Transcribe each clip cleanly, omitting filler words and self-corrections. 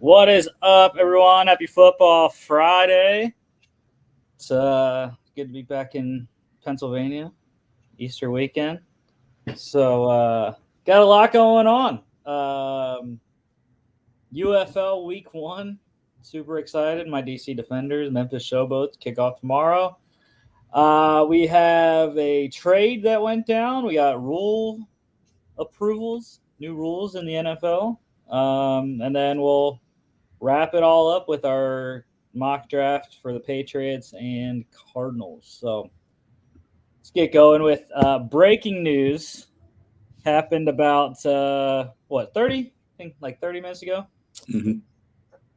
What is up, everyone? Happy Football Friday. It's good to be back in Pennsylvania, Easter weekend. So, got a lot going on. UFL Week 1, super excited. My DC Defenders, Memphis Showboats, kick off tomorrow. We have a trade that went down. We got rule approvals, new rules in the NFL. And then we'll wrap it all up with our mock draft for the Patriots and Cardinals. So let's get going with breaking news. Happened about 30? I think like 30 minutes ago. Mm-hmm.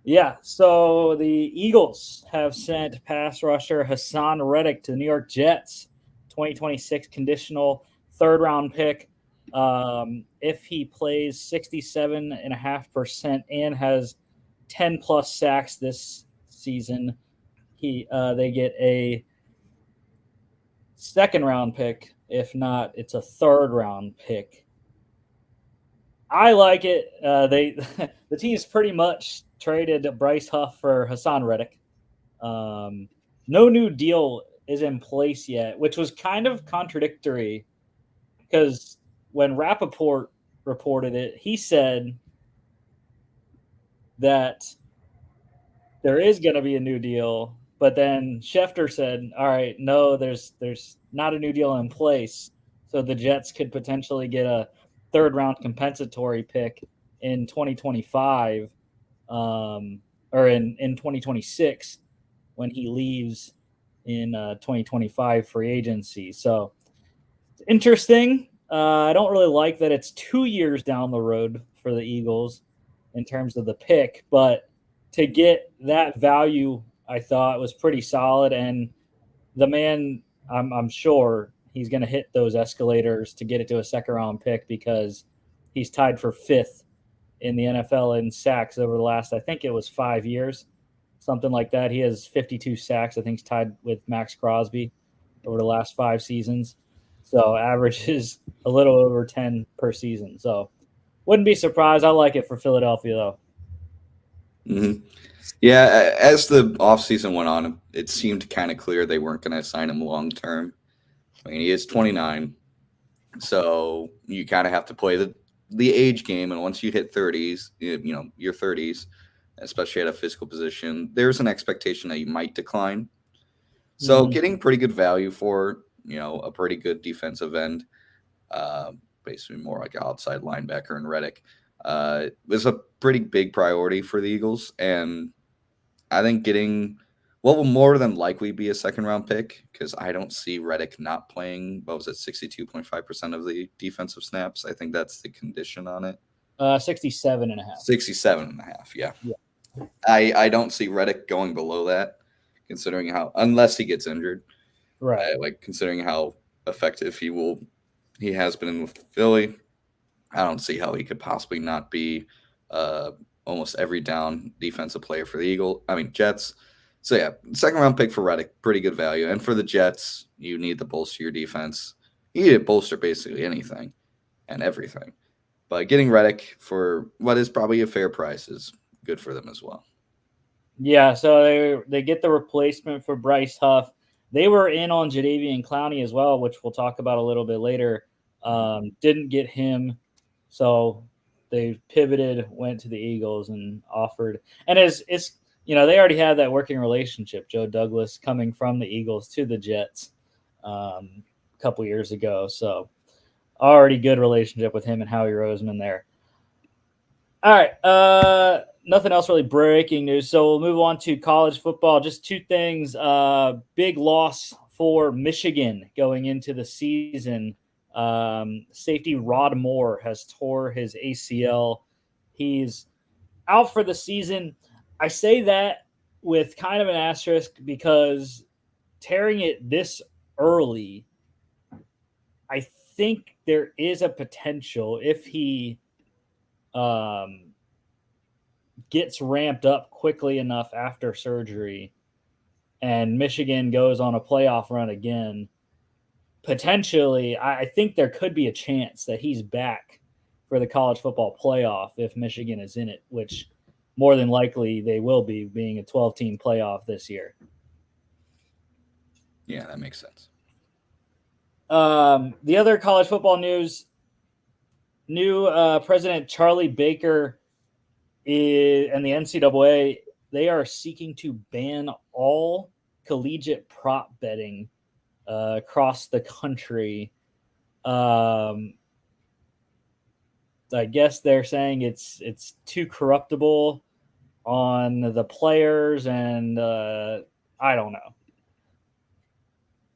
Yeah, so the Eagles have sent pass rusher Hassan Reddick to the New York Jets, 2026 conditional third-round pick. If he plays 67.5% and has 10-plus sacks this season, they get a second-round pick. If not, it's a third-round pick. I like it. The team's pretty much traded Bryce Huff for Hassan Reddick. No new deal is in place yet, which was kind of contradictory because when Rappaport reported it, he said that there is going to be a new deal, but then Schefter said, all right, no, there's not a new deal in place, so the Jets could potentially get a third-round compensatory pick in 2025 or in 2026 when he leaves in 2025 free agency. So it's interesting. I don't really like that it's 2 years down the road for the Eagles in terms of the pick, but to get that value, I thought was pretty solid. And the man, I'm sure he's going to hit those escalators to get it to a second-round pick because he's tied for fifth in the NFL in sacks over the last, I think it was 5 years, something like that. He has 52 sacks. I think he's tied with Max Crosby over the last 5 seasons. So averages a little over 10 per season. So wouldn't be surprised. I like it for Philadelphia, though. Mm-hmm. Yeah, as the offseason went on, it seemed kind of clear they weren't going to sign him long term. I mean, he is 29, so you kind of have to play the age game. And once you hit 30s, your 30s, especially at a physical position, there's an expectation that you might decline. So getting pretty good value for a pretty good defensive end, basically more like an outside linebacker in Reddick, was a pretty big priority for the Eagles. And I think getting what will more than likely be a second-round pick, because I don't see Reddick not playing, 62.5% of the defensive snaps. I think that's the condition on it. 67.5. 67.5, yeah. I don't see Reddick going below that, considering how, unless he gets injured. Right. Considering how effective he has been with Philly, I don't see how he could possibly not be almost every down defensive player for the Jets. So yeah, second round pick for Reddick, pretty good value. And for the Jets, you need to bolster your defense. You need to bolster basically anything and everything. But getting Reddick for what is probably a fair price is good for them as well. Yeah, so they get the replacement for Bryce Huff. They were in on Jadeveon Clowney as well, which we'll talk about a little bit later. Didn't get him, so they pivoted, went to the Eagles and offered. And it's they already had that working relationship. Joe Douglas coming from the Eagles to the Jets a couple years ago, so already good relationship with him and Howie Roseman there. All right, nothing else really breaking news, so we'll move on to college football. Just two things. Big loss for Michigan going into the season. Safety Rod Moore has tore his ACL. He's out for the season. I say that with kind of an asterisk because tearing it this early, I think there is a potential if he gets ramped up quickly enough after surgery and Michigan goes on a playoff run again, potentially, I think there could be a chance that he's back for the college football playoff if Michigan is in it, which more than likely they will be being a 12-team playoff this year. Yeah, that makes sense. The other college football news, new President Charlie Baker and the NCAA, they are seeking to ban all collegiate prop betting across the country. I guess they're saying it's too corruptible on the players, and I don't know.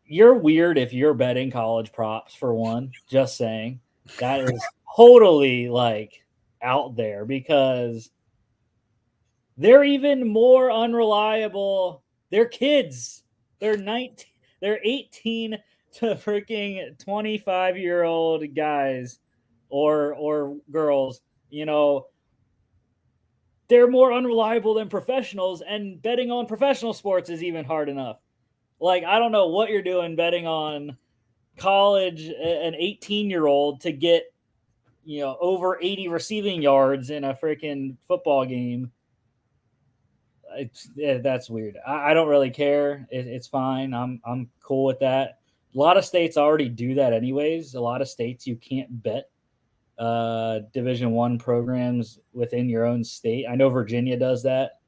You're weird if you're betting college props, for one. Just saying. That is totally like out there, because they're even more unreliable. They're kids. They're 19, they're 18 to freaking 25-year-old guys or girls, you know. They're more unreliable than professionals, and betting on professional sports is even hard enough. Like, I don't know what you're doing betting on college, an 18-year-old to get, over 80 receiving yards in a freaking football game. That's weird. I don't really care. It's fine. I'm cool with that. A lot of states already do that anyways. A lot of states you can't bet Division I programs within your own state. I know Virginia does that.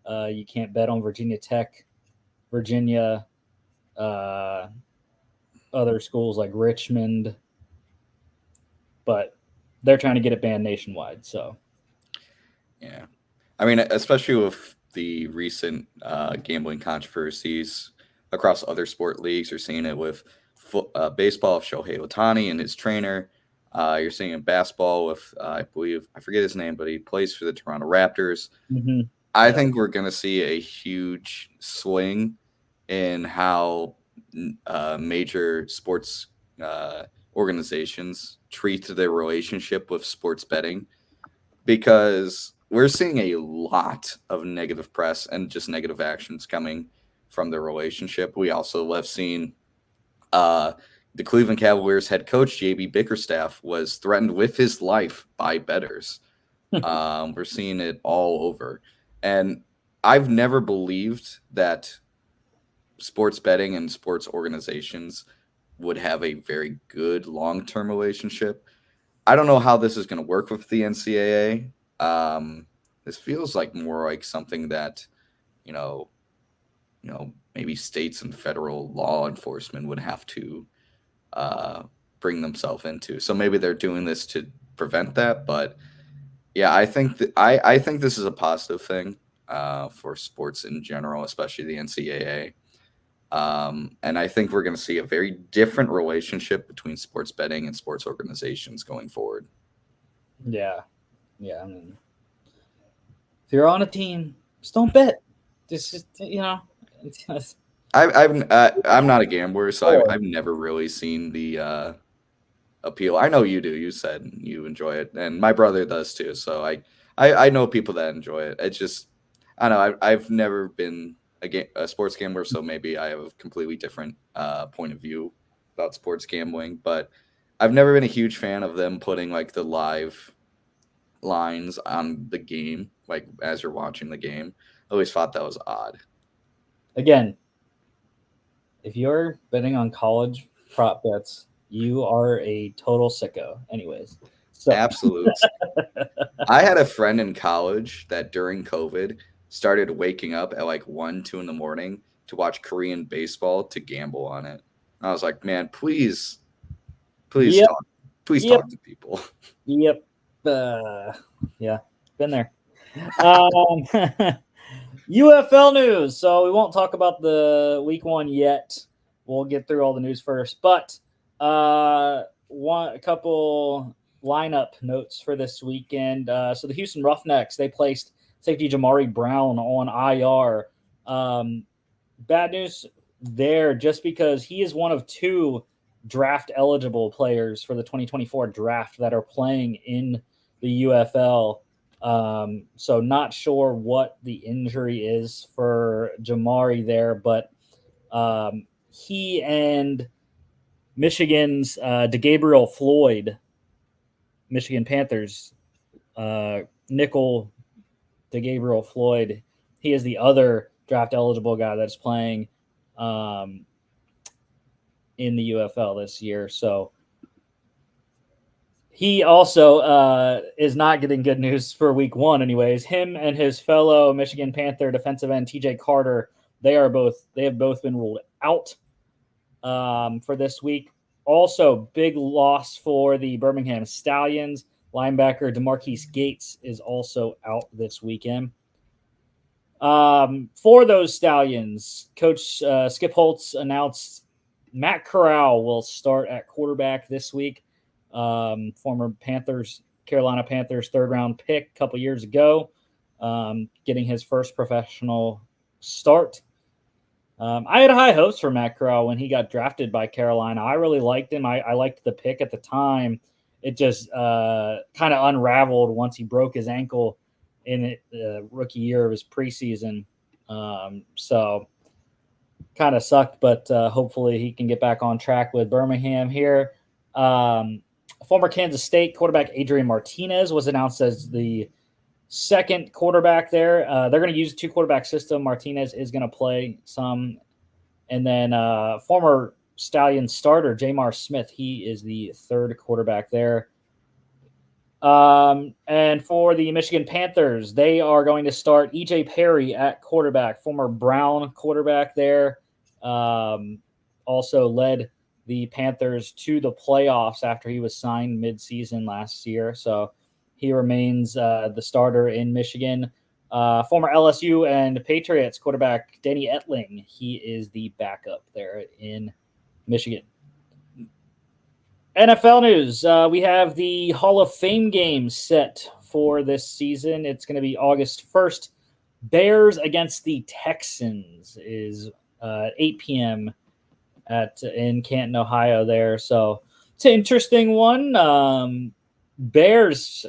You can't bet on Virginia Tech, Virginia, other schools like Richmond, but they're trying to get it banned nationwide. So, yeah, I mean, especially with the recent gambling controversies across other sport leagues, you're seeing it with baseball with Shohei Ohtani and his trainer. You're seeing in basketball with, I forget his name, but he plays for the Toronto Raptors. mm-hmm. I think we're going to see a huge swing in how major sports organizations treat their relationship with sports betting, because we're seeing a lot of negative press and just negative actions coming from the relationship. We also have seen the Cleveland Cavaliers head coach, JB Bickerstaff, was threatened with his life by bettors. We're seeing it all over. And I've never believed that sports betting and sports organizations would have a very good long-term relationship. I don't know how this is going to work with the NCAA. This feels like more like something that, maybe states and federal law enforcement would have to bring themselves into. So maybe they're doing this to prevent that. But yeah, I think I think this is a positive thing for sports in general, especially the NCAA. And I think we're going to see a very different relationship between sports betting and sports organizations going forward. Yeah. I mean, if you're on a team, just don't bet. Just I'm not a gambler, so I've never really seen the appeal. I know you do. You said you enjoy it, and my brother does too. So I know people that enjoy it. It's just, I don't know. I've never been a sports gambler, so maybe I have a completely different point of view about sports gambling. But I've never been a huge fan of them putting like the live lines on the game, like as you're watching the game. I always thought that was odd. Again, if you're betting on college prop bets, you are a total sicko. Anyways, so Absolute. I had a friend in college that during COVID started waking up at like 1, 2 in the morning to watch Korean baseball to gamble on it. I was like, man, please Yep. talk to people. Yep. Yeah, been there. UFL news. So we won't talk about the week 1 yet. We'll get through all the news first. But a couple lineup notes for this weekend. So the Houston Roughnecks, they placed safety Jamari Brown on IR. Bad news there, just because he is one of 2 draft eligible players for the 2024 draft that are playing in the UFL. So not sure what the injury is for Jamari there, but he and Michigan's DeGabriel Floyd, Michigan Panthers, nickel DeGabriel Floyd. He is the other draft eligible guy that's playing in the UFL this year. So he also is not getting good news for week 1 anyways. Him and his fellow Michigan Panther defensive end TJ Carter, they have both been ruled out for this week. Also, big loss for the Birmingham Stallions. Linebacker DeMarquise Gates is also out this weekend. For those Stallions, Coach Skip Holtz announced Matt Corral will start at quarterback this week. Former Carolina Panthers 3rd-round pick a couple years ago, getting his first professional start. I had high hopes for Matt Corral when he got drafted by Carolina. I really liked him. I liked the pick at the time. It just kind of unraveled once he broke his ankle in the rookie year of his preseason. So kind of sucked, but hopefully he can get back on track with Birmingham here. Former Kansas State quarterback Adrian Martinez was announced as the second quarterback there. They're going to use a 2-quarterback system. Martinez is going to play some. And then former Stallion starter Jamar Smith, he is the 3rd quarterback there. And for the Michigan Panthers, they are going to start E.J. Perry at quarterback, former Brown quarterback there. Also led the Panthers to the playoffs after he was signed mid-season last year. So he remains the starter in Michigan. Former LSU and Patriots quarterback Danny Etling, he is the backup there in Michigan. NFL news. We have the Hall of Fame game set for this season. It's going to be August 1st. Bears against the Texans is 8 p.m. in Canton, Ohio there. So it's an interesting one. Bears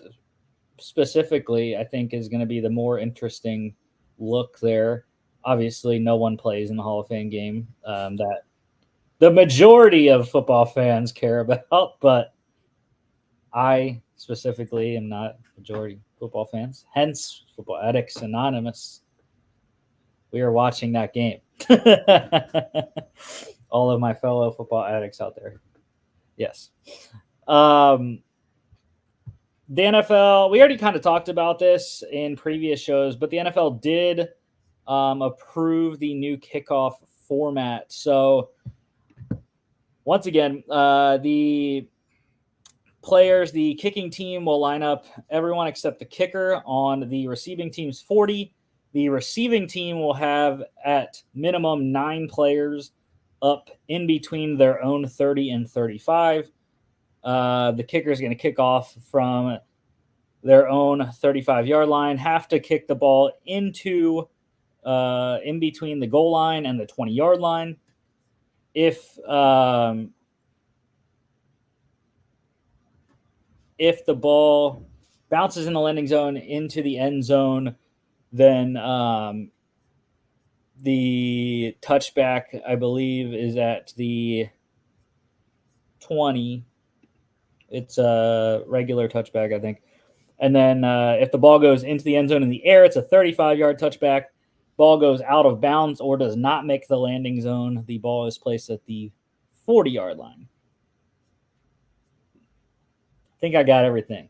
specifically, I think, is going to be the more interesting look there. Obviously, no one plays in the Hall of Fame game that the majority of football fans care about, but I specifically am not majority football fans. Hence, Football Addicts Anonymous. We are watching that game. All of my fellow football addicts out there. Yes. The NFL, we already kind of talked about this in previous shows, but the NFL did approve the new kickoff format. So once again, the players, the kicking team will line up everyone except the kicker on the receiving team's 40. The receiving team will have at minimum 9 players up in between their own 30 and 35. The kicker is going to kick off from their own 35-yard line, have to kick the ball into in between the goal line and the 20-yard line. If the ball bounces in the landing zone into the end zone, then the touchback, I believe, is at the 20. It's a regular touchback, I think. And then if the ball goes into the end zone in the air, it's a 35-yard touchback. Ball goes out of bounds or does not make the landing zone, the ball is placed at the 40-yard line. I think I got everything.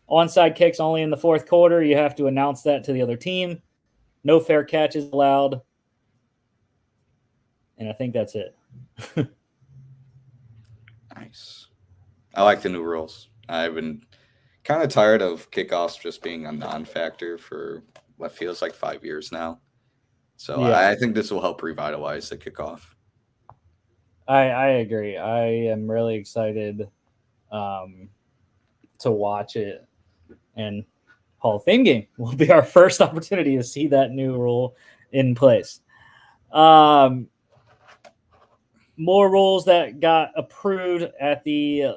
Onside kicks only in the 4th quarter. You have to announce that to the other team. No fair catches allowed. And I think that's it. Nice. I like the new rules. I've been kind of tired of kickoffs just being a non-factor for what feels like 5 years now. So yeah. I think this will help revitalize the kickoff. I agree. I am really excited to watch it. And Hall of Fame game will be our first opportunity to see that new rule in place. More rules that got approved at the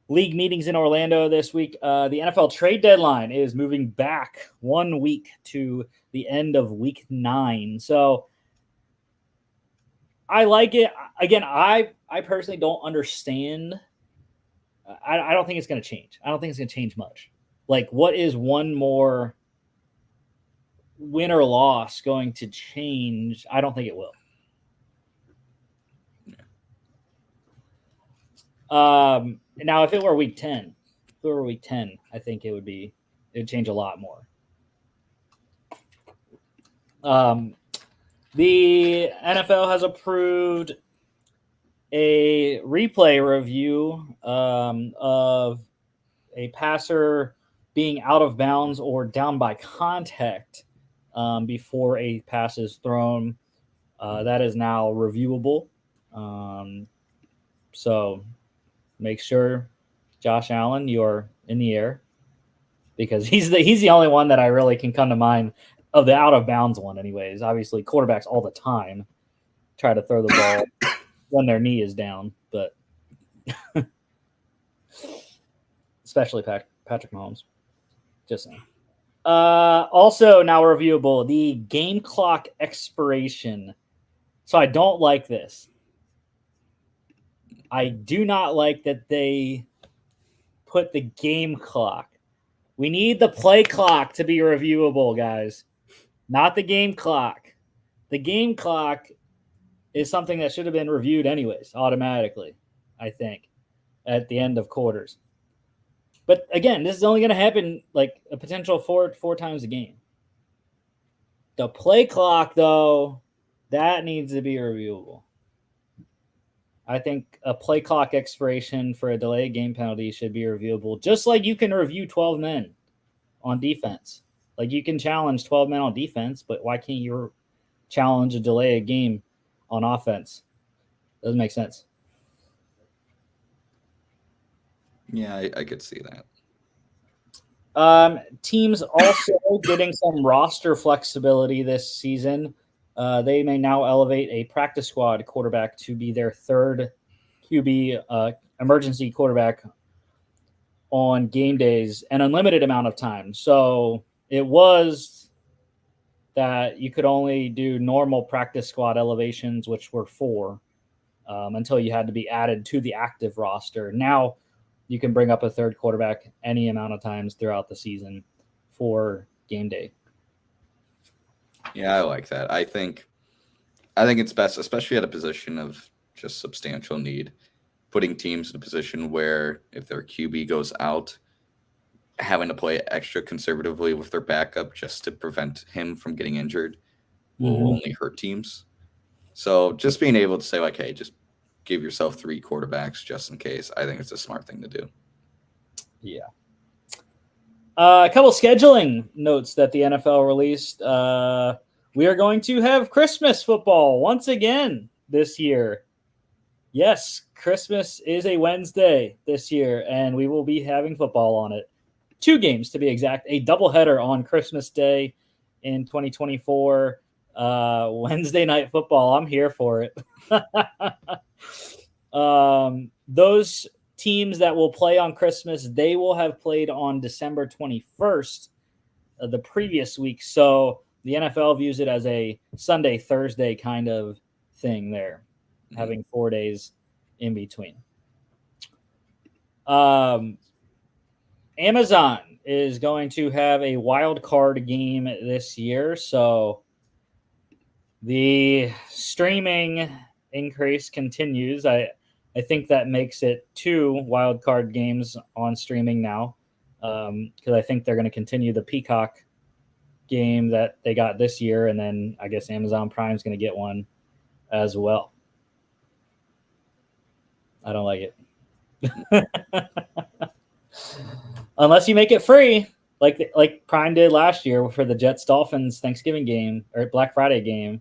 league meetings in Orlando this week. The NFL trade deadline is moving back 1 week to the end of week 9. So I like it. Again, I personally don't understand. I don't think it's going to change. I don't think it's going to change much. Like, what is one more win or loss going to change? I don't think it will. Now, if it were week 10, I think it would change a lot more. The NFL has approved a replay review of a passer being out of bounds or down by contact before a pass is thrown. That is now reviewable. So make sure, Josh Allen, you're in the air, because he's the only one that I really can come to mind of the out of bounds one. Anyways, obviously quarterbacks all the time try to throw the ball when their knee is down, but especially Patrick Mahomes. Just saying. Also now reviewable, the game clock expiration. So I don't like this. I do not like that they put the game clock. We need the play clock to be reviewable, guys, not the game clock. The game clock is something that should have been reviewed anyways, automatically, I think, at the end of quarters. But again, this is only going to happen like a potential four times a game. The play clock, though, that needs to be reviewable. I think a play clock expiration for a delayed game penalty should be reviewable, just like you can review 12 men on defense. Like you can challenge 12 men on defense, but why can't you challenge a delayed game on offense? Doesn't make sense. Yeah, I could see that. Teams also getting some roster flexibility this season. They may now elevate a practice squad quarterback to be their third QB emergency quarterback on game days, an unlimited amount of time. So it was that you could only do normal practice squad elevations, which were 4, until you had to be added to the active roster. Now you can bring up a third quarterback any amount of times throughout the season for game day. Yeah, I like that. I think it's best, especially at a position of just substantial need, putting teams in a position where if their QB goes out, having to play extra conservatively with their backup just to prevent him from getting injured will only hurt teams. So just being able to say, like, hey, just give yourself 3 quarterbacks just in case, I think it's a smart thing to do. Yeah. A couple scheduling notes that the NFL released. We are going to have Christmas football once again this year. Yes, Christmas is a Wednesday this year, and we will be having football on it. 2 games to be exact, a doubleheader on Christmas Day in 2024. Wednesday night football. I'm here for it. Those teams that will play on Christmas, they will have played on December 21st, the previous week. So the NFL views it as a Sunday, Thursday kind of thing there, having 4 days in between. Amazon is going to have a wild card game this year. So the streaming increase continues. I think that makes it 2 wild card games on streaming now, because I think they're going to continue the Peacock game that they got this year, and then I guess Amazon Prime is going to get one as well. I don't like it. Unless you make it free, like Prime did last year for the Jets Dolphins Thanksgiving game or Black Friday game.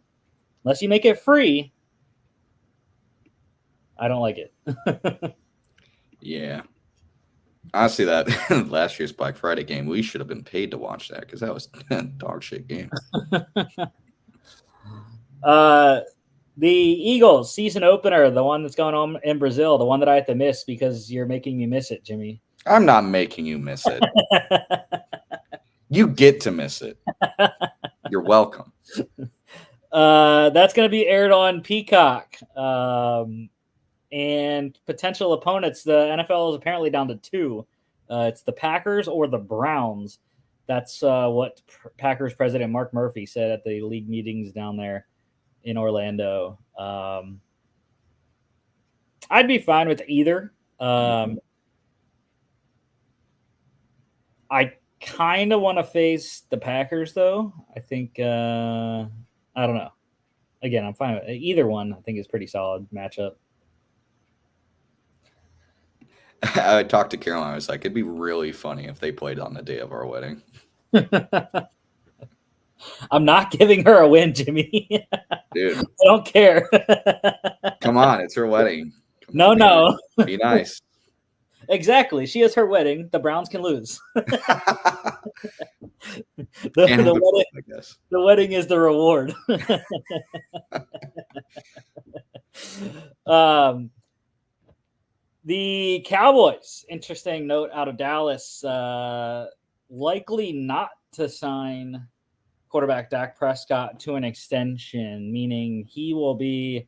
Unless you make it free, I don't like it. Yeah. Honestly, that last year's Black Friday game, we should have been paid to watch that because that was a dog shit game. The Eagles season opener, the one that's going on in Brazil, the one that I have to miss because you're making me miss it, Jimmy. I'm not making you miss it. You get to miss it. You're welcome. That's going to be aired on Peacock. And potential opponents, the NFL is apparently down to 2. It's the Packers or the Browns. That's what Packers president Mark Murphy said at the league meetings down there in Orlando. I'd be fine with either. I kind of want to face the Packers, though. I think I don't know. Again, I'm fine with either one. I think is pretty solid matchup. I talked to Caroline. I was like, it'd be really funny if they played on the day of our wedding. I'm not giving her a win, Jimmy. Dude, I don't care. come on, it's her wedding. Come No, on, no. Nice. Be nice. Exactly. She has her wedding. The Browns can lose. And the wedding, I guess. the wedding is the reward. The Cowboys, interesting note out of Dallas, likely not to sign quarterback Dak Prescott to an extension, meaning he will be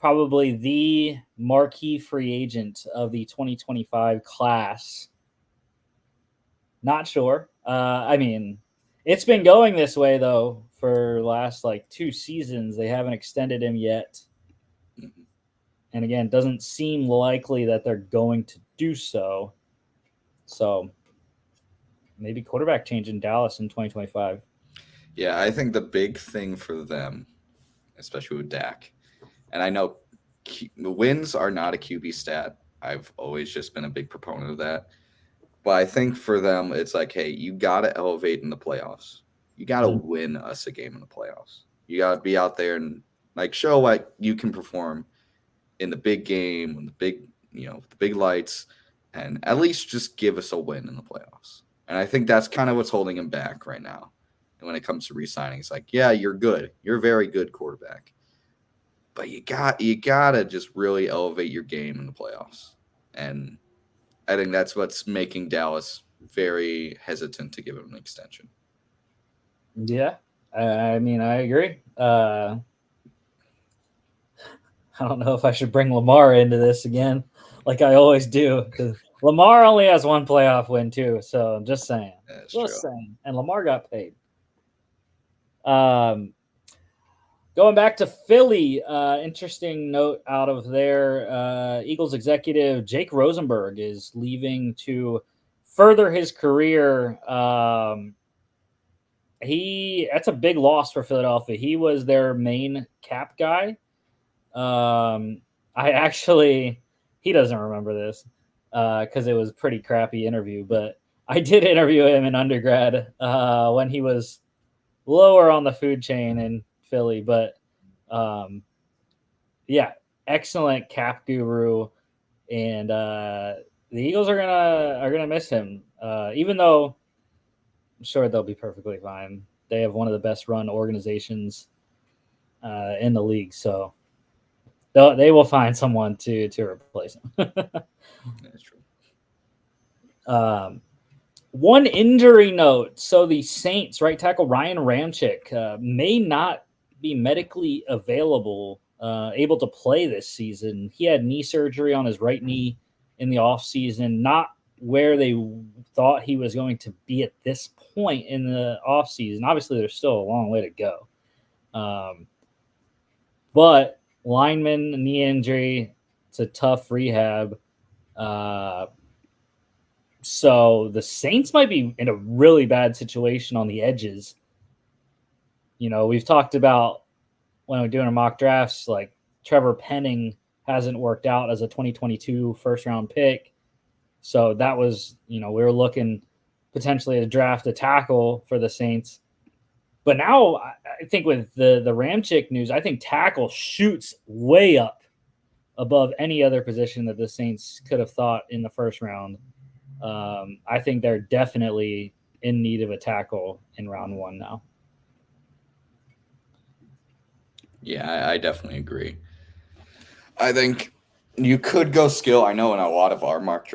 probably the marquee free agent of the 2025 class. Not sure. I mean, it's been going this way, though, for the last like 2 seasons. They haven't extended him yet. And again, it doesn't seem likely that they're going to do so. So maybe quarterback change in Dallas in 2025. Yeah, I think the big thing for them, especially with Dak, and I know the wins are not a QB stat. I've always just been a big proponent of that. But I think for them, it's like, hey, you got to elevate in the playoffs. You got to win us a game in the playoffs. You got to be out there and like show what you can perform in the big game, in the big, the big lights, and at least just give us a win in the playoffs. And I think that's kind of what's holding him back right now. And when it comes to re-signing, it's like, yeah, you're good. You're a very good quarterback. But you gotta just really elevate your game in the playoffs. And I think that's what's making Dallas very hesitant to give him an extension. Yeah, I mean, I agree. I don't know if I should bring Lamar into this again, like I always do, because Lamar only has 1 playoff win too. So I'm just saying, That's just true. saying, and Lamar got paid. Going back to Philly, interesting note out of there. Eagles executive Jake Rosenberg is leaving to further his career. That's a big loss for Philadelphia. He was their main cap guy. He doesn't remember this because it was a pretty crappy interview, but I did interview him in undergrad when he was lower on the food chain in Philly, but yeah, excellent cap guru, and the Eagles are gonna miss him. Even though I'm sure they'll be perfectly fine. They have one of the best run organizations in the league, so they will find someone to replace him. That's true. One injury note. So the Saints right tackle Ryan Ramczyk may not be medically able to play this season. He had knee surgery on his right knee in the offseason, not where they thought he was going to be at this point in the offseason. Obviously, there's still a long way to go. But lineman knee injury, it's a tough rehab. So the Saints might be in a really bad situation on the edges. We've talked about when we're doing our mock drafts, like Trevor Penning hasn't worked out as a 2022 first round pick. So that was, we were looking potentially to draft a tackle for the Saints. But now I think with the Ramczyk news, I think tackle shoots way up above any other position that the Saints could have thought in the first round. I think they're definitely in need of a tackle in round 1 now. Yeah, I definitely agree. I think you could go skill. I know in a lot of our mock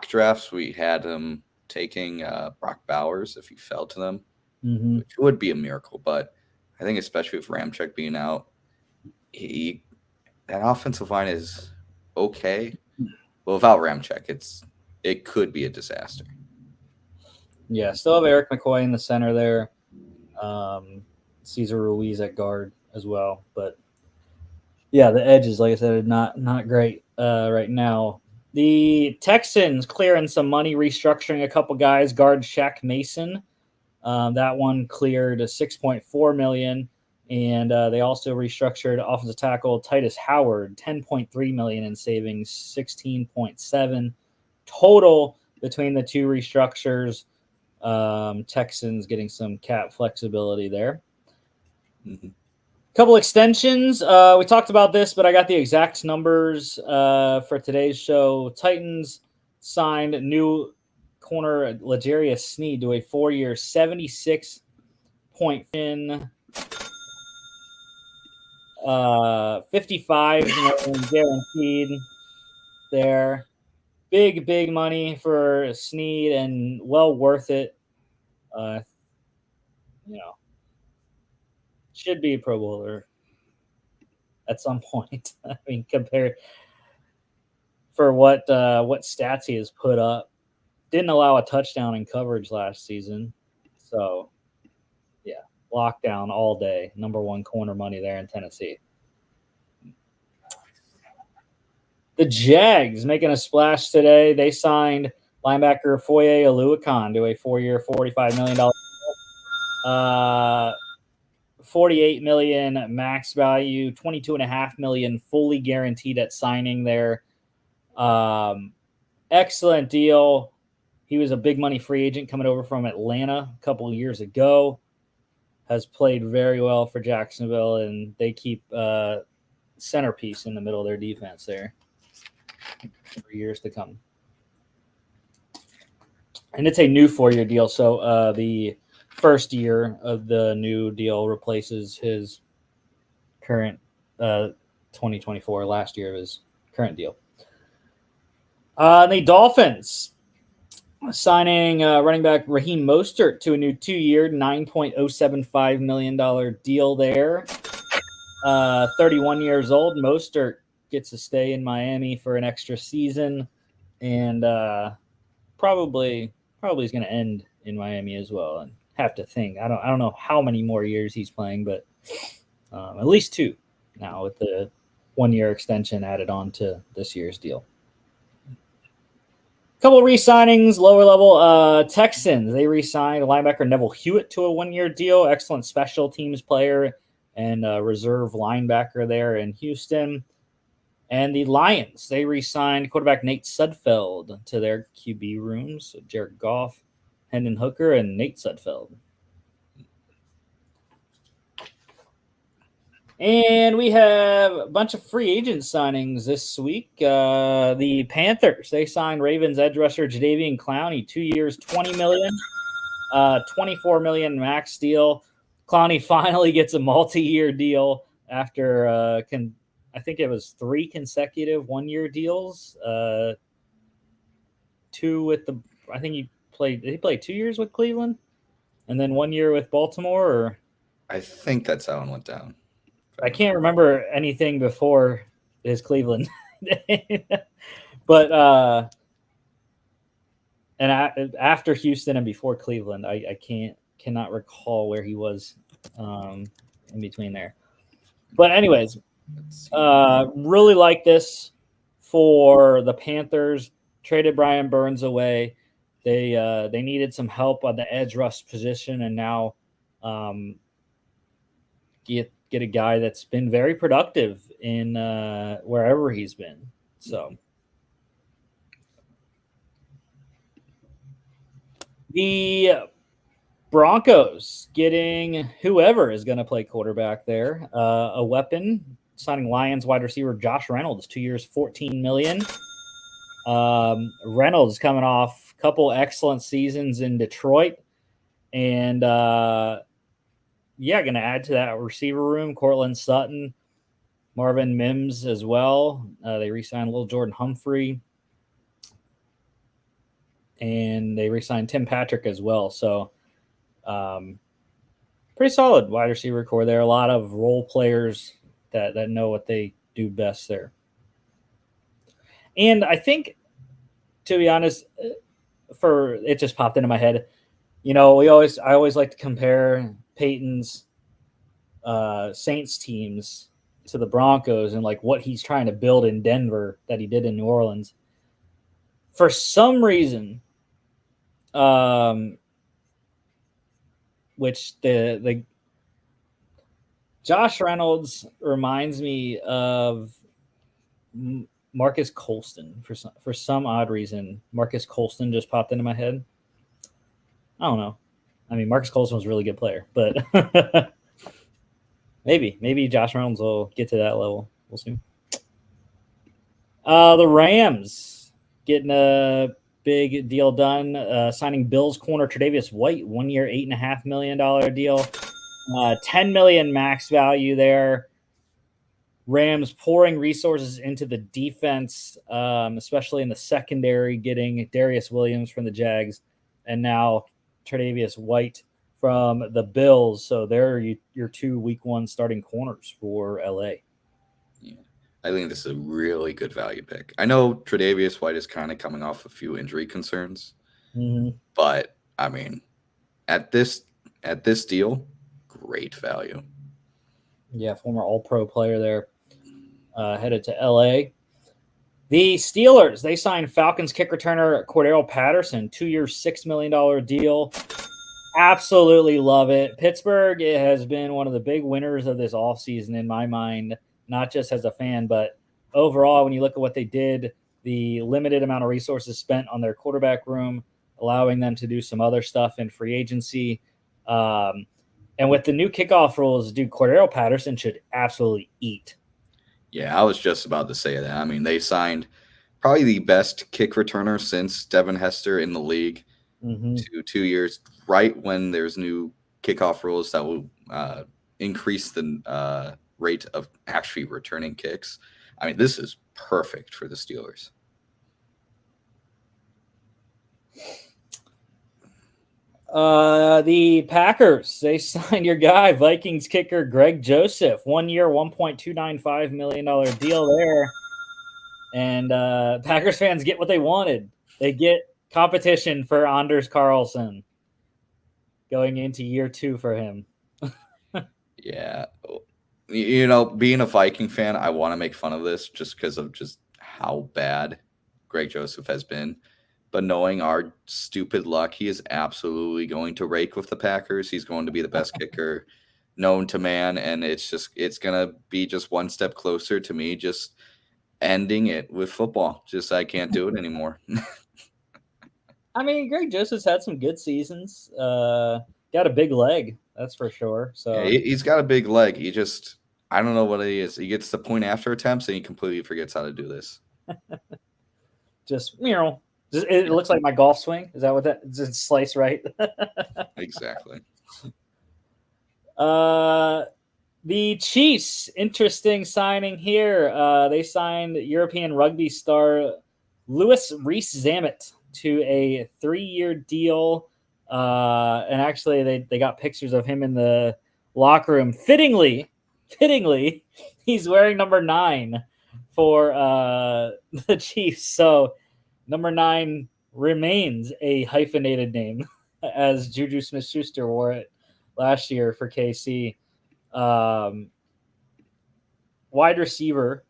drafts, we had him taking Brock Bowers if he fell to them, which would be a miracle. But I think especially with Ramczyk being out, that offensive line is okay. But without Ramczyk, it could be a disaster. Yeah, still have Eric McCoy in the center there. Cesar Ruiz at guard as well. But yeah, the edges, like I said, are not great right now. The Texans clearing some money, restructuring a couple guys. Guard Shaq Mason, that one cleared $6.4 million, and they also restructured offensive tackle Titus Howard, $10.3 million in savings, 16.7 total between the two restructures. Texans getting some cap flexibility there. Mm-hmm. Couple extensions. We talked about this, but I got the exact numbers for today's show. Titans signed new corner L'Jarius Sneed to a 4-year, 76 point in 55 million guaranteed there. Big money for Sneed and well worth it. Should be a Pro Bowler at some point. I mean, compared for what stats he has put up. Didn't allow a touchdown in coverage last season. So, yeah, lockdown all day. Number one corner money there in Tennessee. The Jags making a splash today. They signed linebacker Foye Oluokun to a 4-year, $45 million. $48 million max value, $22.5 million fully guaranteed at signing there. Excellent deal. He was a big money free agent coming over from Atlanta a couple of years ago. Has played very well for Jacksonville, and they keep centerpiece in the middle of their defense there for years to come. And it's a new 4-year deal, so the first year of the new deal replaces his current 2024, last year of his current deal. The Dolphins signing running back Raheem Mostert to a new 2-year, $9.075 million deal there. 31 years old. Mostert gets to stay in Miami for an extra season, and probably is going to end in Miami as well. And have to think, I don't know how many more years he's playing, but at least 2 now with the 1-year extension added on to this year's deal. Couple re-signings, lower level. Texans, they re-signed linebacker Neville Hewitt to a 1-year deal. Excellent special teams player and reserve linebacker there in Houston. And the Lions, they re-signed quarterback Nate Sudfeld to their QB rooms. So Jared Goff, Hendon Hooker, and Nate Sudfeld. And we have a bunch of free agent signings this week. The Panthers, they signed Ravens edge rusher Jadeveon Clowney, 2 years, $20 million, $24 million max deal. Clowney finally gets a multi-year deal after I think it was 3 consecutive 1-year deals. 2 with the I think he played 2 years with Cleveland, and then 1 year with Baltimore. Or I think that's how it went down. I can't remember anything before his Cleveland, but and after Houston and before Cleveland, I cannot recall where he was in between there. But anyways, really like this for the Panthers. Traded Brian Burns away. They needed some help on the edge rush position, and now get a guy that's been very productive in wherever he's been. So the Broncos getting whoever is going to play quarterback there, a weapon, signing Lions wide receiver Josh Reynolds, 2 years, $14 million. Reynolds coming off a couple excellent seasons in Detroit, and going to add to that receiver room Cortland Sutton, Marvin Mims as well. They re-signed little Jordan Humphrey, and they re-signed Tim Patrick as well. So pretty solid wide receiver core there. A lot of role players that know what they do best there. And I think, to be honest, it just popped into my head. I always like to compare Peyton's Saints teams to the Broncos and like what he's trying to build in Denver that he did in New Orleans. For some reason, which the Josh Reynolds reminds me of Marcus Colston for some odd reason. Marcus Colston just popped into my head. I don't know. I mean, Marcus Colston was a really good player, but maybe Josh Reynolds will get to that level. We'll see. The Rams getting a big deal done, signing Bills corner Tre'Davious White, 1 year, $8.5 million deal, $10 million max value there. Rams pouring resources into the defense, especially in the secondary, getting Darius Williams from the Jags, and now Tre'Davious White from the Bills. So they're your 2 week 1 starting corners for LA. Yeah. I think this is a really good value pick. I know Tre'Davious White is kind of coming off a few injury concerns, but I mean, at this deal, great value. Yeah, former All-Pro player there, headed to LA. The Steelers, they signed Falcons kick returner Cordero Patterson, 2 year, $6 million deal. Absolutely love it. Pittsburgh, it has been one of the big winners of this offseason in my mind, not just as a fan, but overall, when you look at what they did, the limited amount of resources spent on their quarterback room, allowing them to do some other stuff in free agency. And with the new kickoff rules, dude, Cordero Patterson should absolutely eat. Yeah, I was just about to say that. I mean, they signed probably the best kick returner since Devin Hester in the league to 2 years, right when there's new kickoff rules that will increase the rate of actually returning kicks. I mean, this is perfect for the Steelers. The Packers, they signed your guy, Vikings kicker Greg Joseph, 1 year, $1.295 million deal there. And Packers fans get what they wanted. They get competition for Anders Carlson going into year 2 for him. Yeah. Being a Viking fan, I want to make fun of this just because of just how bad Greg Joseph has been. But knowing our stupid luck, he is absolutely going to rake with the Packers. He's going to be the best kicker known to man, and it's going to be just one step closer to me just ending it with football. Just I can't do it anymore. I mean, Greg Joseph's had some good seasons. Got a big leg, that's for sure. So yeah, he's got a big leg. I don't know what it is. He gets the point after attempts, and he completely forgets how to do this. Just, it looks like my golf swing. Is that what that is? Slice right? Exactly. The Chiefs, interesting signing here. They signed European rugby star Louis Rees-Zammit to a 3-year deal. And actually, they got pictures of him in the locker room. Fittingly, he's wearing number 9 for the Chiefs. So number 9 remains a hyphenated name, as Juju Smith-Schuster wore it last year for KC. Wide receiver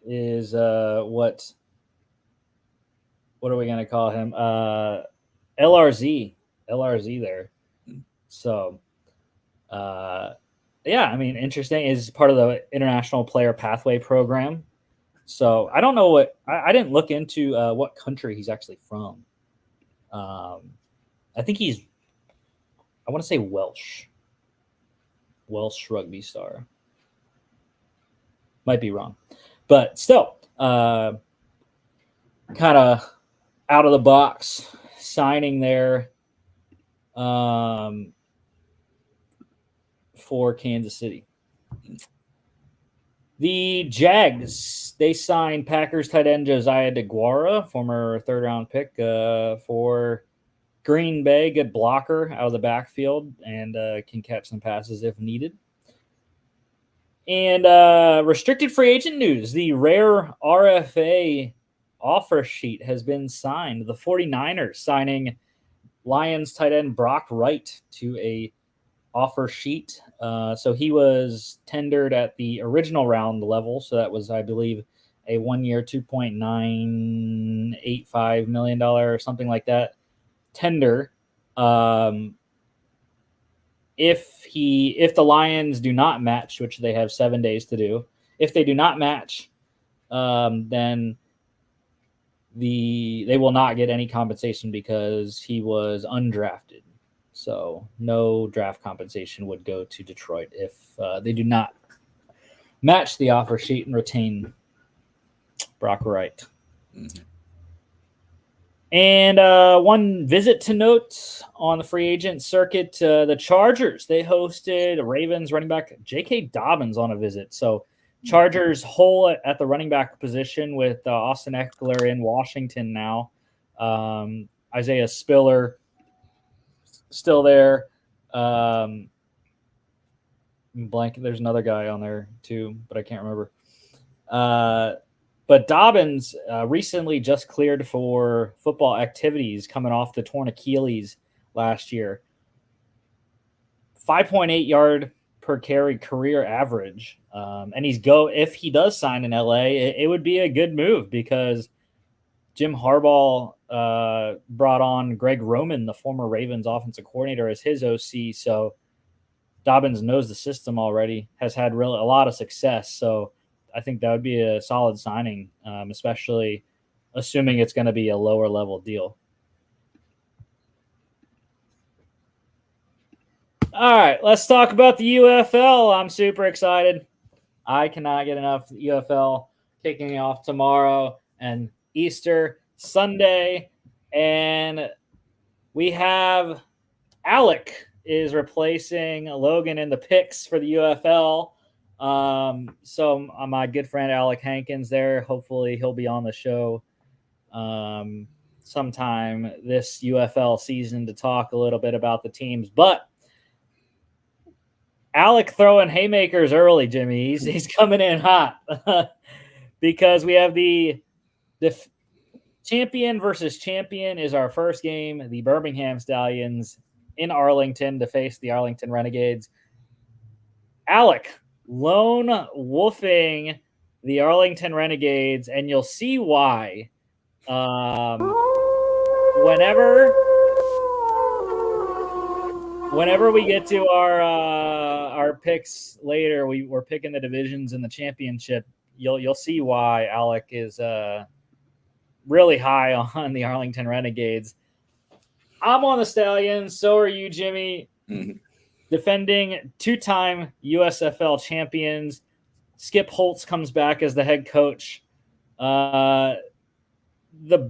is what are we going to call him? LRZ there. So, yeah, I mean, interesting. Is part of the International Player Pathway Program. So I don't know I didn't look into what country he's actually from. I think I want to say Welsh rugby star. Might be wrong, but still, kind of out of the box signing there for Kansas City. The Jags, they signed Packers tight end Josiah DeGuara, former 3rd-round pick for Green Bay. Good blocker out of the backfield and can catch some passes if needed. And restricted free agent news. The rare RFA offer sheet has been signed. The 49ers signing Lions tight end Brock Wright to a offer sheet. So he was tendered at the original round level. So that was, I believe, a 1 year, $2.985 million or something like that tender. If the Lions do not match, which they have 7 days to do, if they do not match, then they will not get any compensation because he was undrafted. So no draft compensation would go to Detroit if they do not match the offer sheet and retain Brock Wright. Mm-hmm. And one visit to note on the free agent circuit, the Chargers, they hosted Ravens running back J.K. Dobbins on a visit. So Chargers hole at the running back position with Austin Eckler in Washington now. Isaiah Spiller still there. Blank. There's another guy on there too, but I can't remember. But Dobbins recently just cleared for football activities coming off the torn Achilles last year. 5.8 yard per carry career average. And if he does sign in LA, it would be a good move because Jim Harbaugh brought on Greg Roman, the former Ravens offensive coordinator, as his OC. So Dobbins knows the system already, has had a lot of success. So I think that would be a solid signing, especially assuming it's going to be a lower level deal. All right, let's talk about the UFL. I'm super excited. I cannot get enough UFL kicking off tomorrow and Easter Sunday. And we have Alec is replacing Logan in the picks for the UFL. So my good friend Alec Hankins there. Hopefully he'll be on the show sometime this UFL season to talk a little bit about the teams. But Alec throwing haymakers early, Jimmy. He's coming in hot because we have the champion versus champion is our first game. The Birmingham Stallions in Arlington to face the Arlington Renegades. Alec lone wolfing the Arlington Renegades, and you'll see why. Whenever we get to our picks later, we're picking the divisions in the championship. You'll see why Alec is really high on the Arlington Renegades. I'm on the Stallions. So are you, Jimmy. Mm-hmm. Defending two-time USFL champions. Skip Holtz comes back as the head coach. The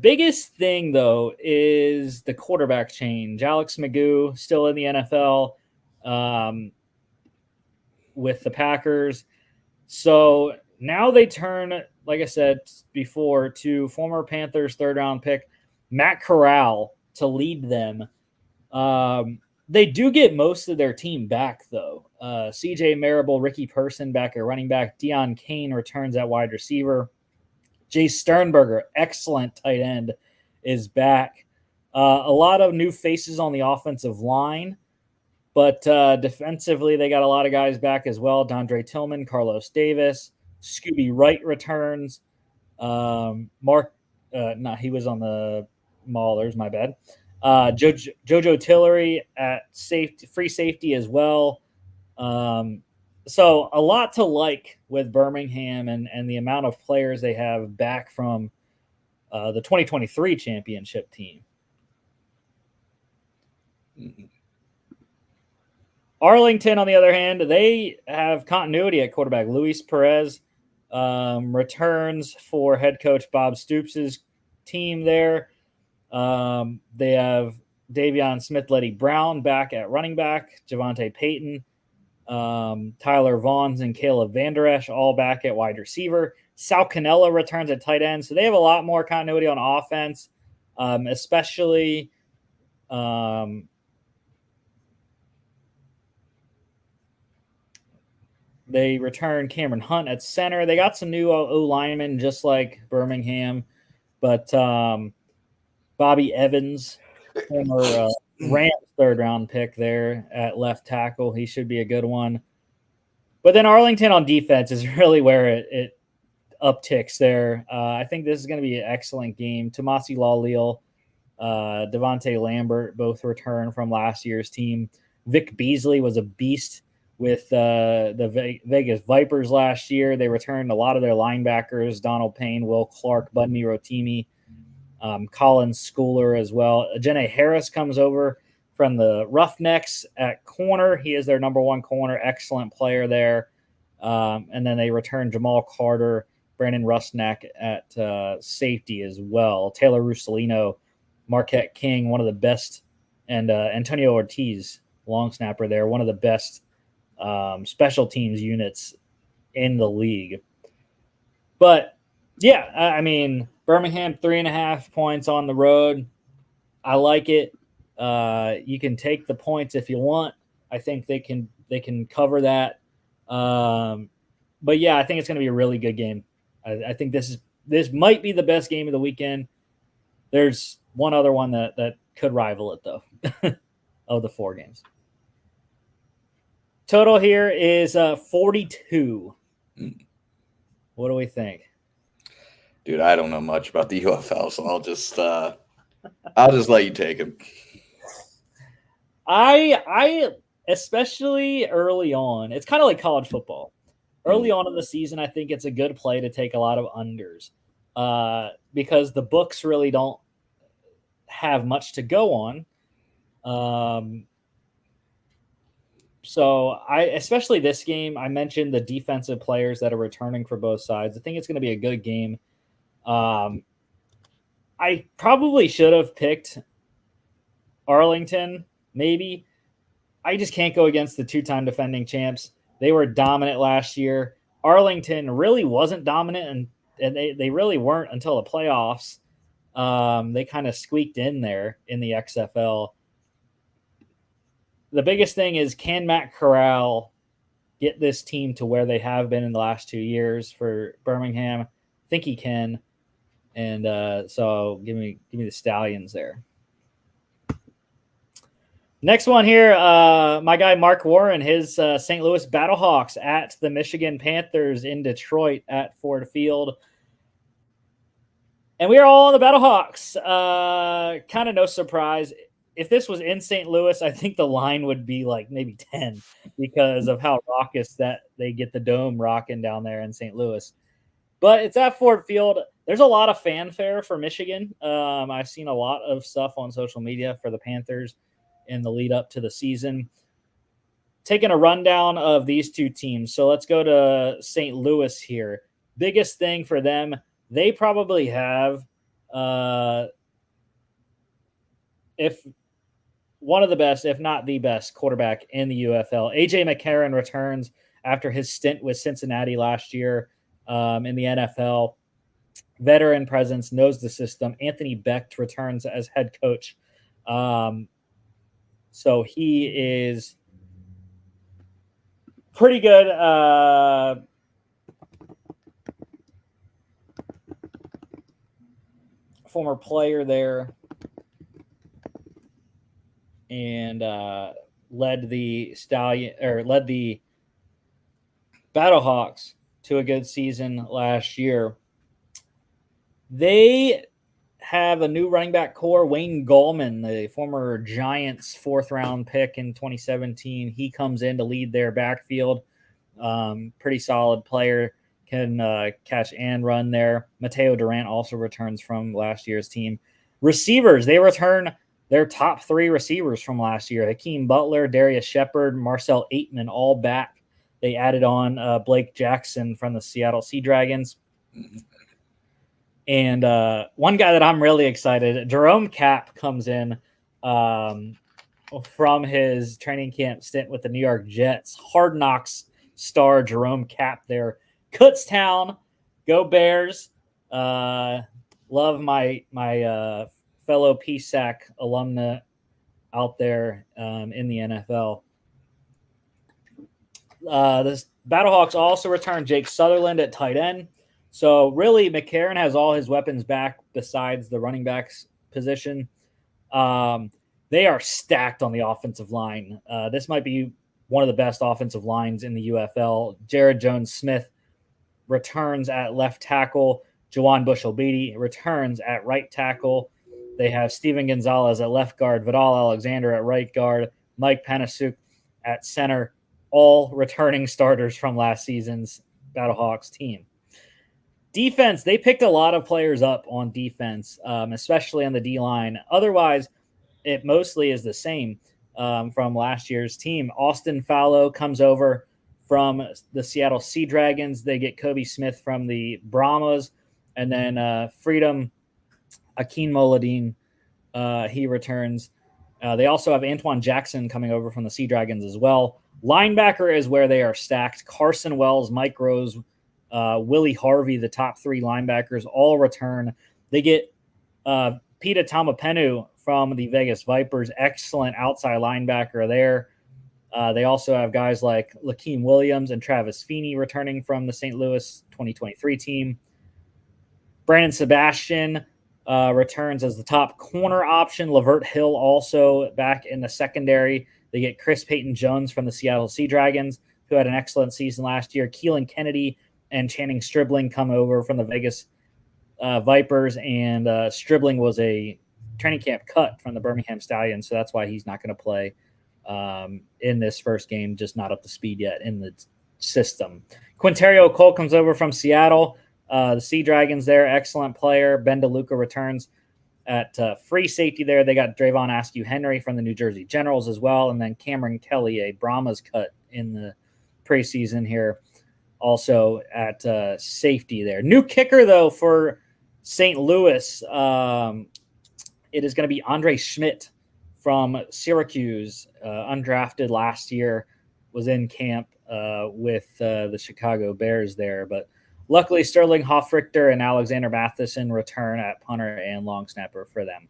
biggest thing, though, is the quarterback change. Alex Magoo still in the NFL with the Packers. So now they turn, like I said before, to former Panthers third-round pick Matt Corral to lead them. They do get most of their team back, though. C.J. Marable, Ricky Person back at running back. Deion Kane returns at wide receiver. Jay Sternberger, excellent tight end, is back. A lot of new faces on the offensive line, but defensively they got a lot of guys back as well. Dondre Tillman, Carlos Davis, Scooby Wright returns. He was on the Maulers, my bad. Jojo Tillery at free safety as well. So a lot to like with Birmingham and the amount of players they have back from the 2023 championship team. Mm-hmm. Arlington, on the other hand, they have continuity at quarterback. Luis Perez returns for head coach Bob Stoops' team there. They have Davion Smith-Letty Brown back at running back, Javante Payton, Tyler Vaughns and Caleb Vander Esch all back at wide receiver. Sal Cannella returns at tight end. So they have a lot more continuity on offense, especially they return Cameron Hunt at center. They got some new O-linemen just like Birmingham, but Bobby Evans former Rams third-round pick there at left tackle. He should be a good one. But then Arlington on defense is really where it upticks there. I think this is going to be an excellent game. Tomasi Laulile, Devontae Lambert both return from last year's team. Vic Beasley was a beast with the Vegas Vipers last year. They returned a lot of their linebackers, Donald Payne, Will Clark, Budney Rotimi, Colin Schooler as well. Ajene Harris comes over from the Roughnecks at corner. He is their number one corner. Excellent player there. And then they return Jamal Carter, Brandon Rusnak at safety as well. Taylor Russolino, Marquette King, one of the best, and Antonio Ortiz, long snapper there, one of the best special teams units in the league. But, yeah, I mean, Birmingham, 3.5 points on the road. I like it. You can take the points if you want. I think they can cover that. But, yeah, I think it's going to be a really good game. I think this might be the best game of the weekend. There's one other one that could rival it, though, of the 4 games. Total here is 42. What do we think? Dude, I don't know much about the UFL, so I'll just let you take him. I especially early on, it's kind of like college football. Early on in the season, I think it's a good play to take a lot of unders because the books really don't have much to go on. So especially this game, I mentioned the defensive players that are returning for both sides. I think it's going to be a good game. I probably should have picked Arlington, maybe. I just can't go against the 2-time defending champs. They were dominant last year. Arlington really wasn't dominant, and they really weren't until the playoffs. They kind of squeaked in there in the XFL. The biggest thing is, can Matt Corral get this team to where they have been in the last 2 years for Birmingham? I think he can. And so give me the Stallions there. Next one here, my guy Mark Warren, his St. Louis Battlehawks at the Michigan Panthers in Detroit at Ford Field. And we are all on the Battlehawks. Kind of no surprise. If this was in St. Louis, I think the line would be like maybe 10 because of how raucous that they get the dome rocking down there in St. Louis. But it's at Ford Field. There's a lot of fanfare for Michigan. I've seen a lot of stuff on social media for the Panthers in the lead up to the season. Taking a rundown of these two teams. So let's go to St. Louis here. Biggest thing for them, they probably have if one of the best, if not the best, quarterback in the UFL. AJ McCarron returns after his stint with Cincinnati last year in the NFL. Veteran presence, knows the system. Anthony Becht returns as head coach. So he is pretty good. Former player there. And led the Battlehawks to a good season last year. They have a new running back core. Wayne Gallman, the former Giants 4th-round pick in 2017, he comes in to lead their backfield. Pretty solid player, can catch and run there. Mateo Durant also returns from last year's team. Receivers, they return their top 3 receivers from last year. Hakeem Butler, Darius Shepard, Marcel Aitman, all back. They added on Blake Jackson from the Seattle Sea Dragons. And one guy that I'm really excited, Jerome Kapp comes in from his training camp stint with the New York Jets. Hard Knocks star Jerome Kapp there. Kutztown, go Bears. Love my fellow PSAC alumna out there in the NFL. The Battlehawks also returned Jake Sutherland at tight end. So really, McCarron has all his weapons back besides the running backs position. They are stacked on the offensive line. This might be one of the best offensive lines in the UFL. Jared Jones-Smith returns at left tackle. Jawan Bushell-Beatty returns at right tackle. They have Steven Gonzalez at left guard, Vidal Alexander at right guard, Mike Panasuk at center, all returning starters from last season's Battlehawks team. Defense, they picked a lot of players up on defense, especially on the D-line. Otherwise, it mostly is the same from last year's team. Austin Fallow comes over from the Seattle Sea Dragons. They get Kobe Smith from the Brahmas, and then Freedom Akin Moladin, he returns. They also have Antoine Jackson coming over from the Sea Dragons as well. Linebacker is where they are stacked. Carson Wells, Mike Rose, Willie Harvey, the top three linebackers, all return. They get Pita Tamapenu from the Vegas Vipers, excellent outside linebacker there. They also have guys like Lakeem Williams and Travis Feeney returning from the St. Louis 2023 team. Brandon Sebastian returns as the top corner option. Lavert Hill also back in the secondary. They get Chris Payton-Jones from the Seattle Sea Dragons, who had an excellent season last year. Keelan Kennedy and Channing Stribling come over from the Vegas Vipers, and Stribling was a training camp cut from the Birmingham Stallions, so that's why he's not going to play in this first game, just not up to speed yet in the system. Quinterio Cole comes over from Seattle. The Sea Dragons there, excellent player. Ben DeLuca returns at free safety there. They got Drayvon Askew-Henry from the New Jersey Generals as well, and then Cameron Kelly, a Brahmas cut in the preseason here, also at safety there. New kicker, though, for St. Louis. It is going to be Andre Schmidt from Syracuse, undrafted last year, was in camp with the Chicago Bears there. But luckily, Sterling Hoffrichter and Alexander Matheson return at punter and long snapper for them.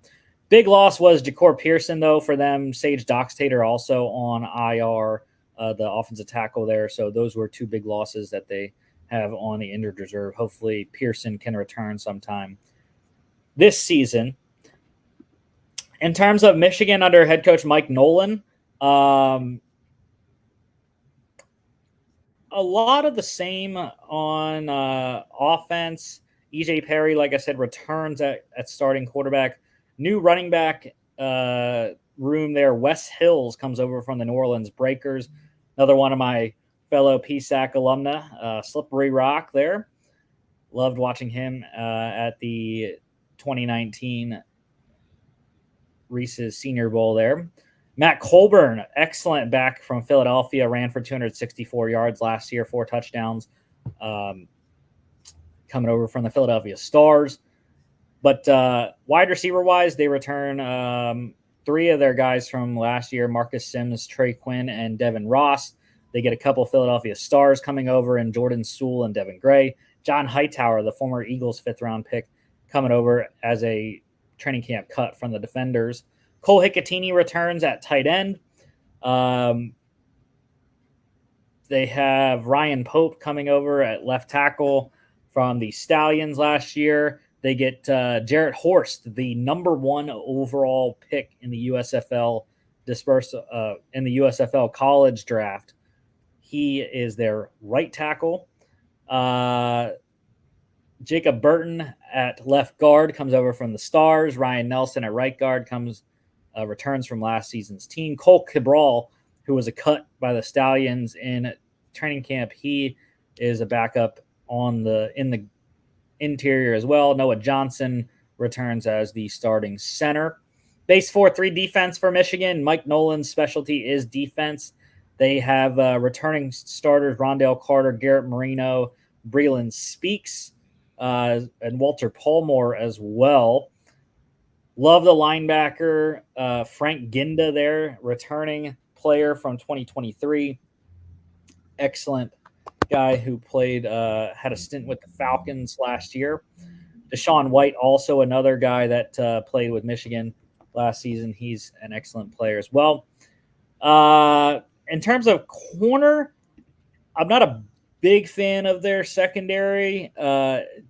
Big loss was Ja'Cour Pearson, though, for them. Sage Doxtator also on IR, the offensive tackle there. So those were two big losses that they have on the injured reserve. Hopefully, Pearson can return sometime this season. In terms of Michigan under head coach Mike Nolan, a lot of the same on offense. EJ Perry, like I said, returns at starting quarterback. New running back room there. Wes Hills comes over from the New Orleans Breakers. Another one of my fellow PSAC alumna, Slippery Rock there. Loved watching him at the 2019 Reese's Senior Bowl there. Matt Colburn, excellent back from Philadelphia, ran for 264 yards last year, 4 touchdowns, coming over from the Philadelphia Stars. But wide receiver-wise, they return 3 of their guys from last year, Marcus Sims, Trey Quinn, and Devin Ross. They get a couple Philadelphia Stars coming over, and Jordan Sewell and Devin Gray. John Hightower, the former Eagles 5th-round pick, coming over as a training camp cut from the Defenders. Cole Hicatini returns at tight end. They have Ryan Pope coming over at left tackle from the Stallions last year. They get Jarrett Horst, the number 1 overall pick in the USFL in the USFL college draft. He is their right tackle. Jacob Burton at left guard comes over from the Stars. Ryan Nelson at right guard returns from last season's team. Cole Cabral, who was a cut by the Stallions in training camp, he is a backup in the interior as well. Noah Johnson returns as the starting center. Base 4-3 defense for Michigan. Mike Nolan's specialty is defense. They have returning starters Rondale Carter, Garrett Marino, Breland Speaks, and Walter Palmore as well. Love the linebacker, Frank Ginda there, returning player from 2023. Excellent guy who played, had a stint with the Falcons last year. Deshaun White, also another guy that played with Michigan last season. He's an excellent player as well. In terms of corner, I'm not a big fan of their secondary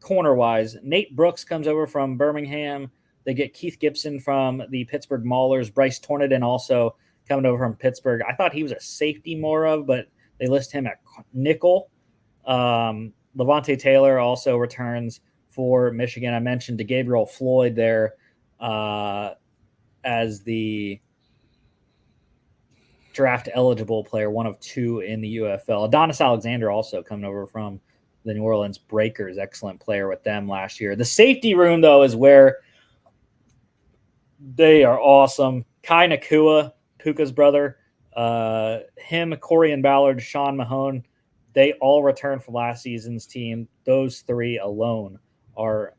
corner-wise. Nate Brooks comes over from Birmingham. They get Keith Gibson from the Pittsburgh Maulers. Bryce Tornadin also coming over from Pittsburgh. I thought he was a safety more of, but they list him at nickel. Levante Taylor also returns for Michigan. I mentioned Gabriel Floyd there as the draft eligible player, one of two in the UFL. Adonis Alexander also coming over from the New Orleans Breakers. Excellent player with them last year. The safety room, though, is where they are awesome. Kai Nakua, Puka's brother, him, Corey and Ballard, Sean Mahone, they all returned from last season's team. Those three alone are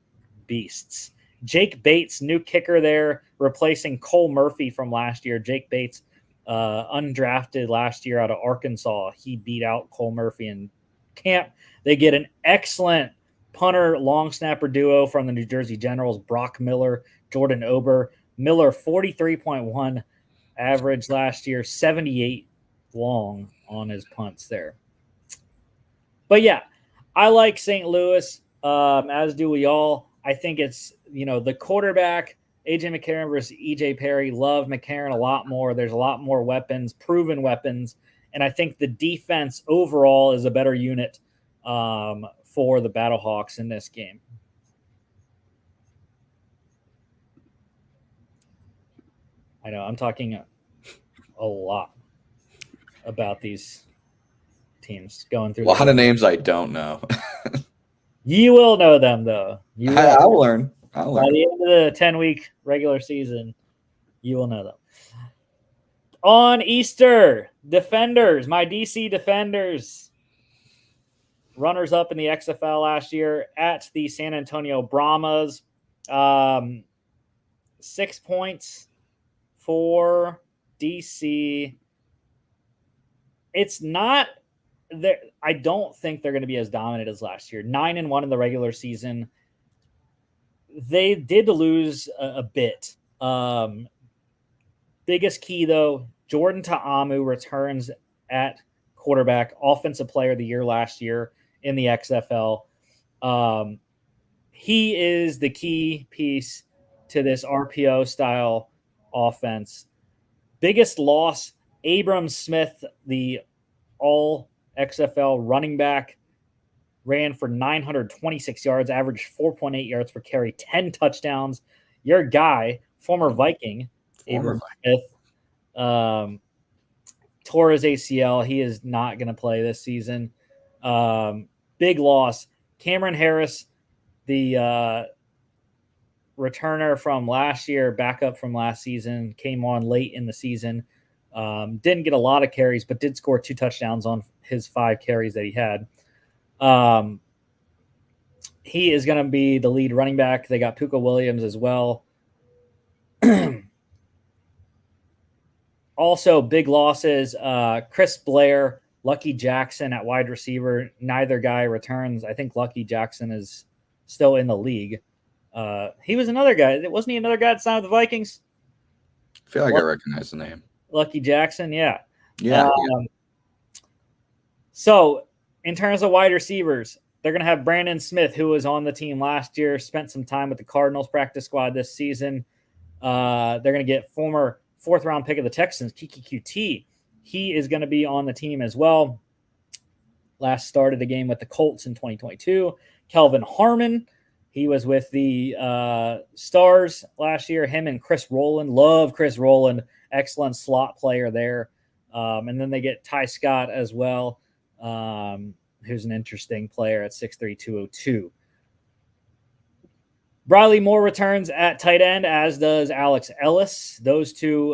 beasts. Jake Bates, new kicker there, replacing Cole Murphy from last year. Jake Bates, undrafted last year out of Arkansas. He beat out Cole Murphy in camp. They get an excellent punter, long snapper duo from the New Jersey Generals, Brock Miller, Jordan Ober. Miller, 43.1 average last year, 78 long on his punts there. But yeah, I like St. Louis, as do we all. I think it's, the quarterback, A.J. McCarron versus E.J. Perry. Love McCarron a lot more. There's a lot more weapons, proven weapons. And I think the defense overall is a better unit for the Battlehawks in this game. I know I'm talking a lot about these teams going through. A lot of names I don't know. You will know them, though. I'll learn. By the end of the 10-week regular season, you will know them. On Easter, Defenders, my DC Defenders, runners-up in the XFL last year at the San Antonio Brahmas. 6 points for DC. It's not there. I don't think they're going to be as dominant as last year. 9-1 in the regular season. They did lose a bit. Biggest key, though, Jordan Ta'amu returns at quarterback, offensive player of the year last year in the XFL. He is the key piece to this RPO style offense. Biggest loss, Abram Smith, the all XFL running back, ran for 926 yards, averaged 4.8 yards per carry, 10 touchdowns. Your guy, former Viking, Abram Smith, tore his ACL. He is not going to play this season. Big loss. Cameron Harris, the returner from last year, backup from last season, came on late in the season. Didn't get a lot of carries, but did score 2 touchdowns on his 5 carries that he had. He is going to be the lead running back. They got Puka Williams as well. Also, big losses. Chris Blair, Lucky Jackson at wide receiver. Neither guy returns. I think Lucky Jackson is still in the league. He was another guy. Wasn't he another guy that signed with the Vikings? I feel like I recognize the name. Lucky Jackson, yeah. Yeah. So, in terms of wide receivers, they're going to have Brandon Smith, who was on the team last year, spent some time with the Cardinals practice squad this season. They're going to get former 4th-round pick of the Texans, Kiki QT. He is going to be on the team as well. Last started the game with the Colts in 2022. Kelvin Harmon, he was with the Stars last year. Him and Chris Rowland. Love Chris Rowland. Excellent slot player there. And then they get Ty Scott as well, who's an interesting player at 6'3", 202. Briley Moore returns at tight end, as does Alex Ellis. Those two,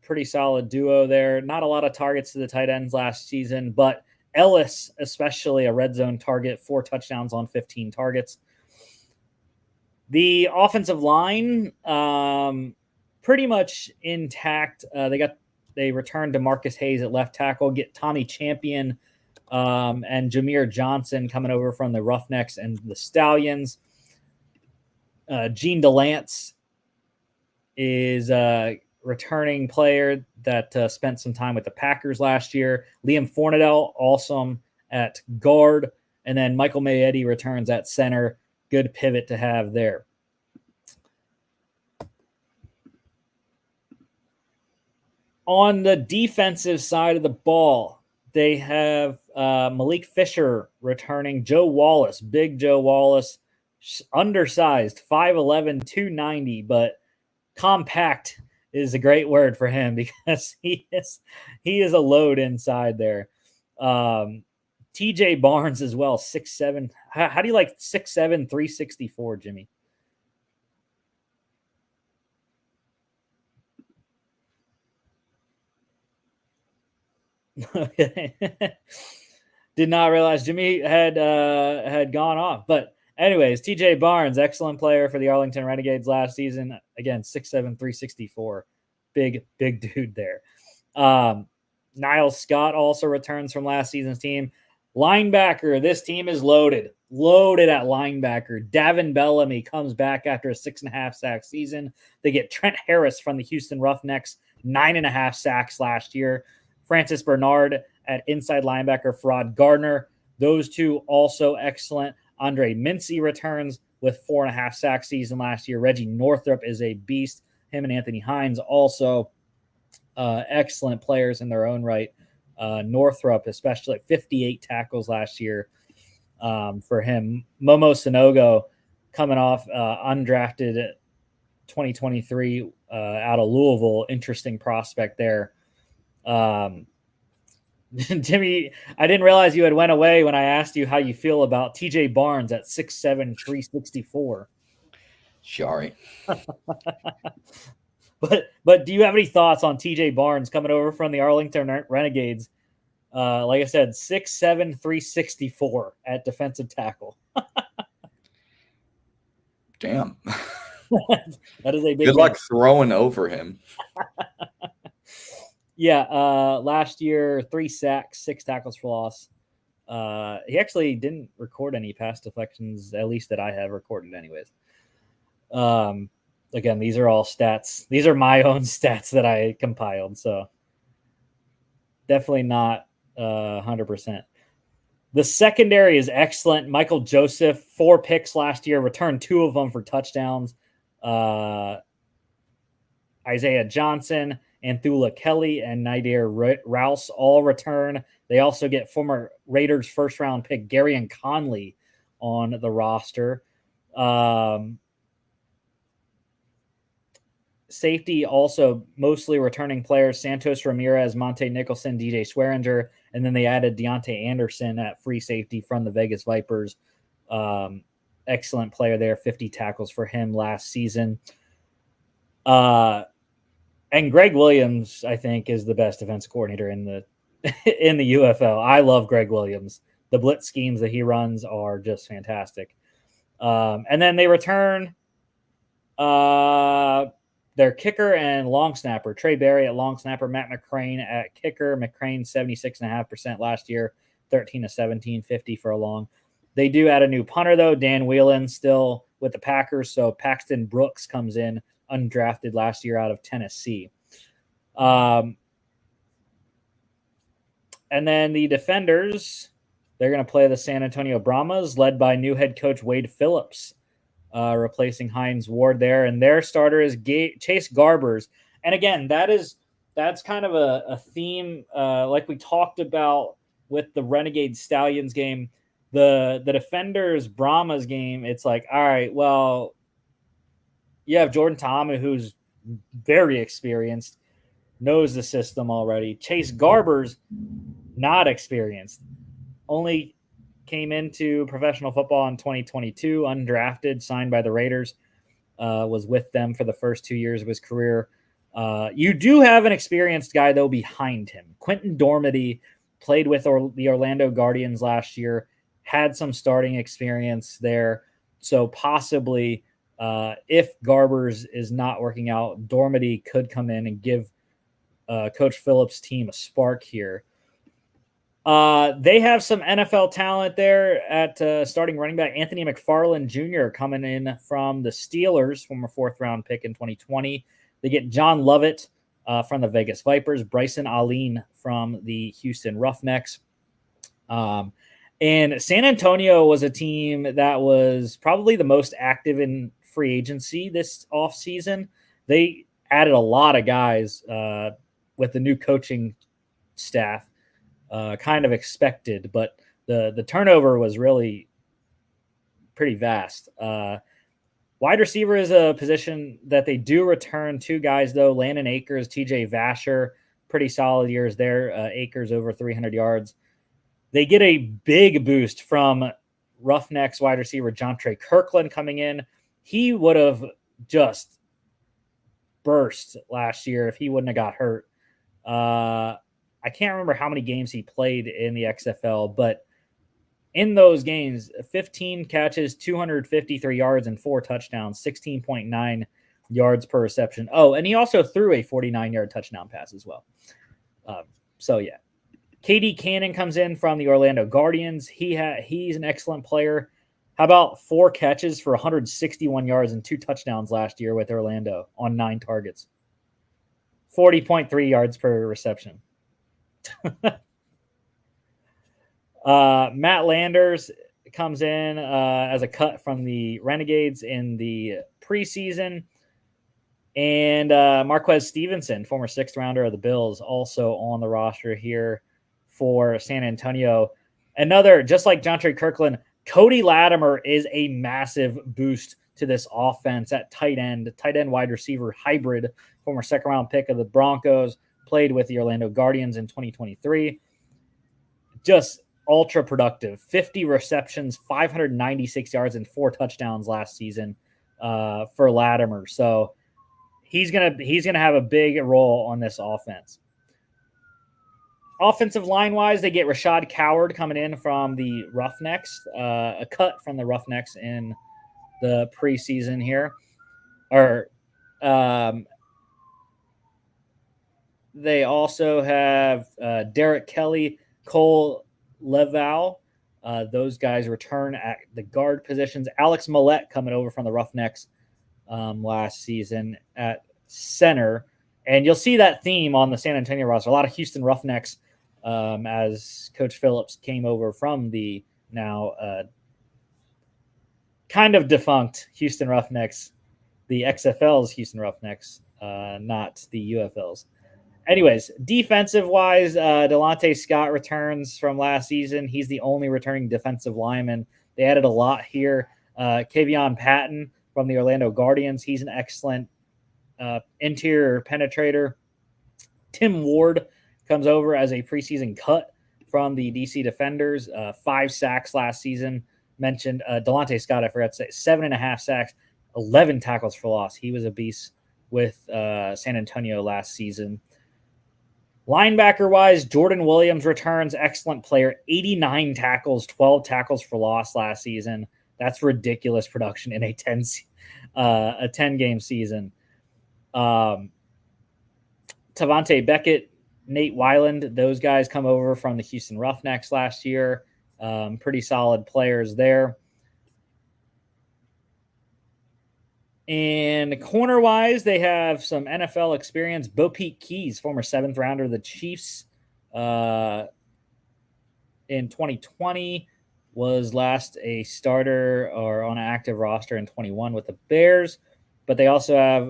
pretty solid duo there. Not a lot of targets to the tight ends last season, but Ellis, especially a red zone target, 4 touchdowns on 15 targets. The offensive line, pretty much intact. They returned to Marcus Hayes at left tackle, get Tommy Champion and Jameer Johnson coming over from the Roughnecks and the Stallions. Gene DeLance is a returning player that spent some time with the Packers last year. Liam Fornadell, awesome at guard. And then Michael Mayetti returns at center. Good pivot to have there. On the defensive side of the ball, they have Malik Fisher returning. Joe Wallace, big Joe Wallace, undersized, 5'11", 290, but compact is a great word for him because he is a load inside there. TJ Barnes as well, 6'7". How do you like 6'7", 364, Jimmy? Did not realize Jimmy had gone off. But anyways, TJ Barnes, excellent player for the Arlington Renegades last season. Again, 6'7", 364. Big dude there. Niles Scott also returns from last season's team. Linebacker, this team is loaded. Loaded at linebacker. Davin Bellamy comes back after a 6.5 sack season. They get Trent Harris from the Houston Roughnecks, 9.5 sacks last year. Francis Bernard at inside linebacker, Farad Gardner. Those two also excellent. Andre Mincy returns with 4.5 sack season last year. Reggie Northrup is a beast. Him and Anthony Hines also excellent players in their own right. Northrup, especially 58 tackles last year for him. Momo Sanogo coming off undrafted 2023 out of Louisville. Interesting prospect there. Jimmy, I didn't realize you had went away when I asked you how you feel about TJ Barnes at 6'7", 364. Sorry. But do you have any thoughts on TJ Barnes coming over from the Arlington Renegades? Like I said, 6'7", 364 at defensive tackle. Damn. That is a big good luck throwing over him. Yeah, last year, 3 sacks, 6 tackles for loss. He actually didn't record any pass deflections, at least that I have recorded anyways. Again, these are all stats. These are my own stats that I compiled, so definitely not 100%. The secondary is excellent. Michael Joseph, 4 picks last year, returned 2 of them for touchdowns. Isaiah Johnson, Anthula Kelly, and Nadir Rouse all return. They also get former Raiders first-round pick Garyon Conley on the roster. Safety also mostly returning players, Santos Ramirez, Monte Nicholson, DJ Swearinger, and then they added Deontay Anderson at free safety from the Vegas Vipers. Excellent player there, 50 tackles for him last season. And Greg Williams, I think, is the best defensive coordinator in the in the UFL. I love Greg Williams. The blitz schemes that he runs are just fantastic. And then they return their kicker and long snapper, Trey Berry at long snapper, Matt McCrane at kicker. McCrane 76.5% last year, 13-17, 50 for a long. They do add a new punter, though. Dan Whelan still with the Packers. So Paxton Brooks comes in, undrafted last year out of Tennessee. And then the defenders, they're going to play the San Antonio Brahmas, led by new head coach Wade Phillips, replacing Hines Ward there. And their starter is Chase Garbers. And again, that's kind of a theme like we talked about with the Renegade Stallions game. The defenders Brahmas game, it's like, all right, well, you have Jordan Ta'amu, who's very experienced, knows the system already. Chase Garbers, not experienced, only came into professional football in 2022, undrafted, signed by the Raiders, was with them for the first 2 years of his career. You do have an experienced guy, though, behind him. Quentin Dormady played with the Orlando Guardians last year, had some starting experience there. So possibly if Garbers is not working out, Dormady could come in and give Coach Phillips' team a spark here. They have some NFL talent there at starting running back. Anthony McFarland Jr. coming in from the Steelers, former 4th-round pick in 2020. They get John Lovett from the Vegas Vipers, Bryson Allen from the Houston Roughnecks. And San Antonio was a team that was probably the most active in free agency this offseason. They added a lot of guys. with the new coaching staff, kind of expected, but the turnover was really pretty vast. Wide receiver is a position that they do return two guys, though. Landon Akers, TJ Vasher, pretty solid years there. Akers over 300 yards. They get a big boost from Roughnecks wide receiver Jontre Kirkland coming in. He would have just burst last year if he wouldn't have got hurt. I can't remember how many games he played in the XFL, but in those games, 15 catches, 253 yards, and 4 touchdowns, 16.9 yards per reception. Oh, and he also threw a 49-yard touchdown pass as well. So, yeah. KD Cannon comes in from the Orlando Guardians. He's an excellent player. How about 4 catches for 161 yards and 2 touchdowns last year with Orlando on 9 targets? 40.3 yards per reception. Matt Landers comes in as a cut from the Renegades in the preseason. And Marquez Stevenson, former 6th rounder of the Bills, also on the roster here for San Antonio. Another, just like Jontre Kirkland, Cody Latimer is a massive boost to this offense at tight end wide receiver hybrid, former 2nd round pick of the Broncos, played with the Orlando Guardians in 2023. Just ultra productive, 50 receptions, 596 yards, and 4 touchdowns last season for Latimer. So he's gonna have a big role on this offense. Offensive line wise, they get Rashad Coward coming in from the Roughnecks, a cut from the Roughnecks in the preseason here. They also have Derek Kelly, Cole Leval. Those guys return at the guard positions. Alex Millette coming over from the Roughnecks last season at center. And you'll see that theme on the San Antonio roster. A lot of Houston Roughnecks as Coach Phillips came over from the now kind of defunct Houston Roughnecks, the XFL's Houston Roughnecks, not the UFL's. Anyways, defensive-wise, Delonte Scott returns from last season. He's the only returning defensive lineman. They added a lot here. Kavion Patton from the Orlando Guardians. He's an excellent interior penetrator. Tim Ward comes over as a preseason cut from the DC Defenders. 5 sacks last season. Mentioned Delonte Scott, I forgot to say, 7.5 sacks, 11 tackles for loss. He was a beast with San Antonio last season. Linebacker-wise, Jordan Williams returns. Excellent player. 89 tackles, 12 tackles for loss last season. That's ridiculous production in a 10-game season. Tavante Beckett, Nate Weiland, those guys come over from the Houston Roughnecks last year. Pretty solid players there. And corner-wise, they have some NFL experience. Bo Peep Keys, former 7th rounder of the Chiefs in 2020, was last a starter or on an active roster in 21 with the Bears. But they also have,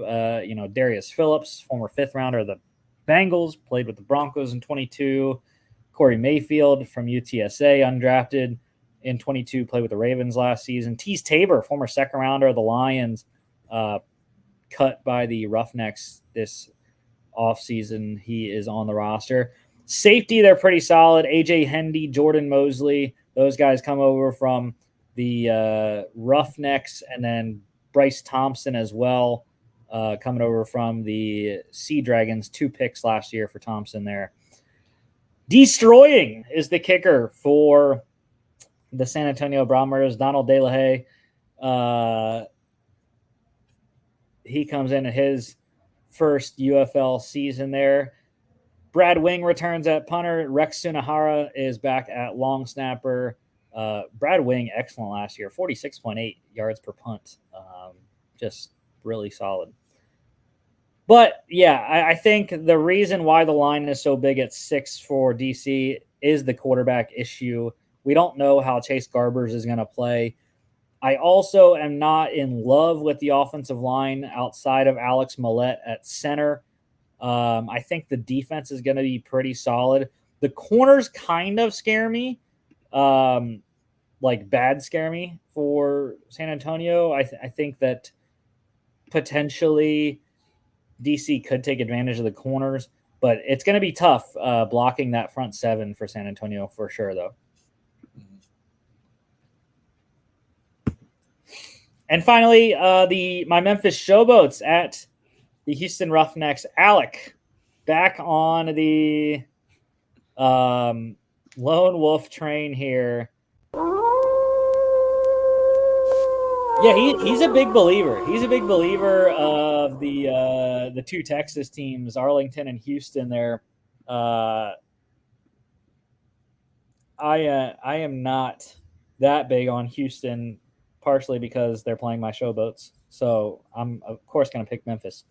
Darius Phillips, former 5th rounder of the Bengals, played with the Broncos in 22. Corey Mayfield from UTSA, undrafted in 22, played with the Ravens last season. Tease Tabor, former 2nd rounder of the Lions, cut by the Roughnecks this offseason. He is on the roster. Safety, they're pretty solid. AJ Hendy, Jordan Mosley, those guys come over from the Roughnecks, and then Bryce Thompson as well, coming over from the Sea Dragons. 2 picks last year for Thompson there. Destroying is the kicker for the San Antonio Brahmas. Donald De La Haye. He comes in at his first UFL season there. Brad Wing returns at punter. Rex Sunahara is back at long snapper. Brad Wing, excellent last year. 46.8 yards per punt. Just really solid. But, yeah, I think the reason why the line is so big at 6 for DC is the quarterback issue. We don't know how Chase Garbers is going to play. I also am not in love with the offensive line outside of Alex Millette at center. I think the defense is going to be pretty solid. The corners kind of scare me, like bad scare me for San Antonio. I think that potentially DC could take advantage of the corners, but it's going to be tough blocking that front seven for San Antonio for sure, though. And finally, my Memphis Showboats at the Houston Roughnecks. Alec, back on the lone wolf train here. Yeah, he's a big believer. He's a big believer of the two Texas teams, Arlington and Houston. There, I am not that big on Houston, partially because they're playing my Showboats. So I'm of course going to pick Memphis.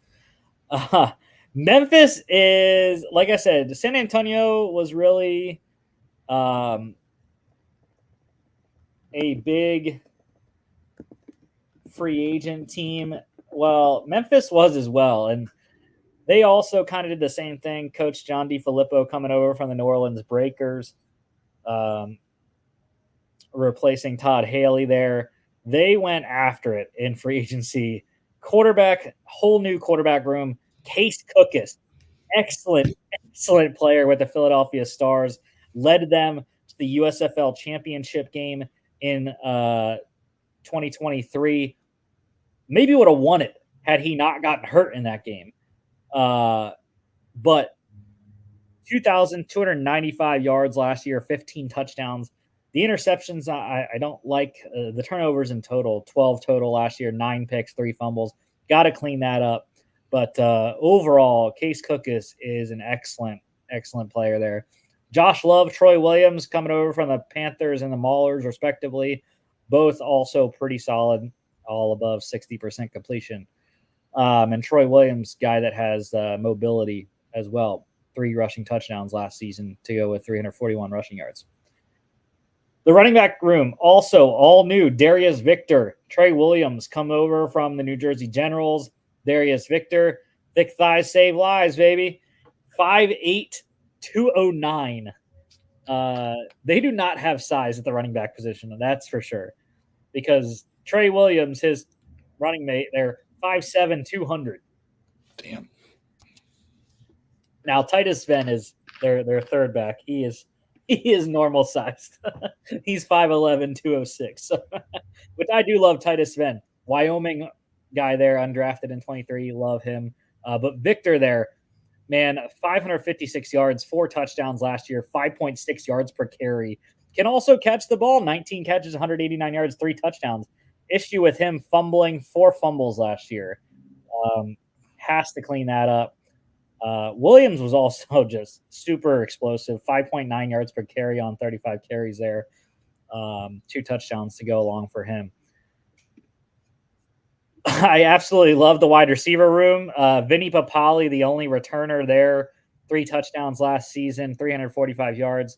Memphis is, like I said, San Antonio was really a big free agent team. Well, Memphis was as well, and they also kind of did the same thing. Coach John DeFilippo coming over from the New Orleans Breakers, replacing Todd Haley there. They went after it in free agency. Quarterback, whole new quarterback room. Case Cookus, excellent player with the Philadelphia Stars, led them to the USFL championship game in 2023. Maybe would have won it had he not gotten hurt in that game. But 2,295 yards last year, 15 touchdowns. The interceptions, I don't like. The turnovers in total, 12 total last year, 9 picks, 3 fumbles. Got to clean that up. But overall, Case Cookus is an excellent player there. Josh Love, Troy Williams coming over from the Panthers and the Maulers, respectively. Both also pretty solid, all above 60% completion. And Troy Williams, guy that has mobility as well. 3 rushing touchdowns last season to go with 341 rushing yards. The running back room, also all new. Darius Victor, Trey Williams come over from the New Jersey Generals. Darius Victor, thick thighs save lives, baby. 5'8", 209. They do not have size at the running back position, that's for sure. Because Trey Williams, his running mate, they're 5'7", 200. Damn. Now Titus Sven is their third back. He is normal sized. He's 5'11", 206. So, which I do love Titus Sven. Wyoming guy there, undrafted in 23. Love him. But Victor there, man, 556 yards, 4 touchdowns last year, 5.6 yards per carry. Can also catch the ball, 19 catches, 189 yards, 3 touchdowns. Issue with him fumbling, 4 fumbles last year. Has to clean that up. Williams was also just super explosive, 5.9 yards per carry on 35 carries there. 2 touchdowns to go along for him. I absolutely love the wide receiver room. Vinny Papali, the only returner there, 3 touchdowns last season, 345 yards.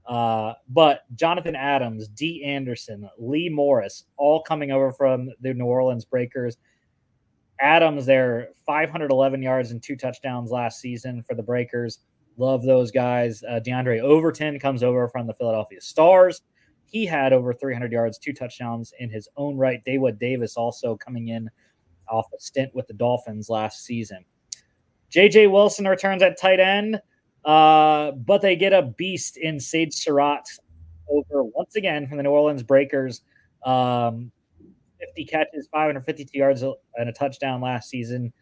But Jonathan Adams, D. Anderson, Lee Morris, all coming over from the New Orleans Breakers. Adams there, 511 yards and 2 touchdowns last season for the Breakers. Love those guys. DeAndre Overton comes over from the Philadelphia Stars. He had over 300 yards, 2 touchdowns in his own right. Dawood Davis also coming in off a stint with the Dolphins last season. J.J. Wilson returns at tight end, but they get a beast in Sage Surratt over once again from the New Orleans Breakers. 50 catches, 552 yards, and a touchdown last season.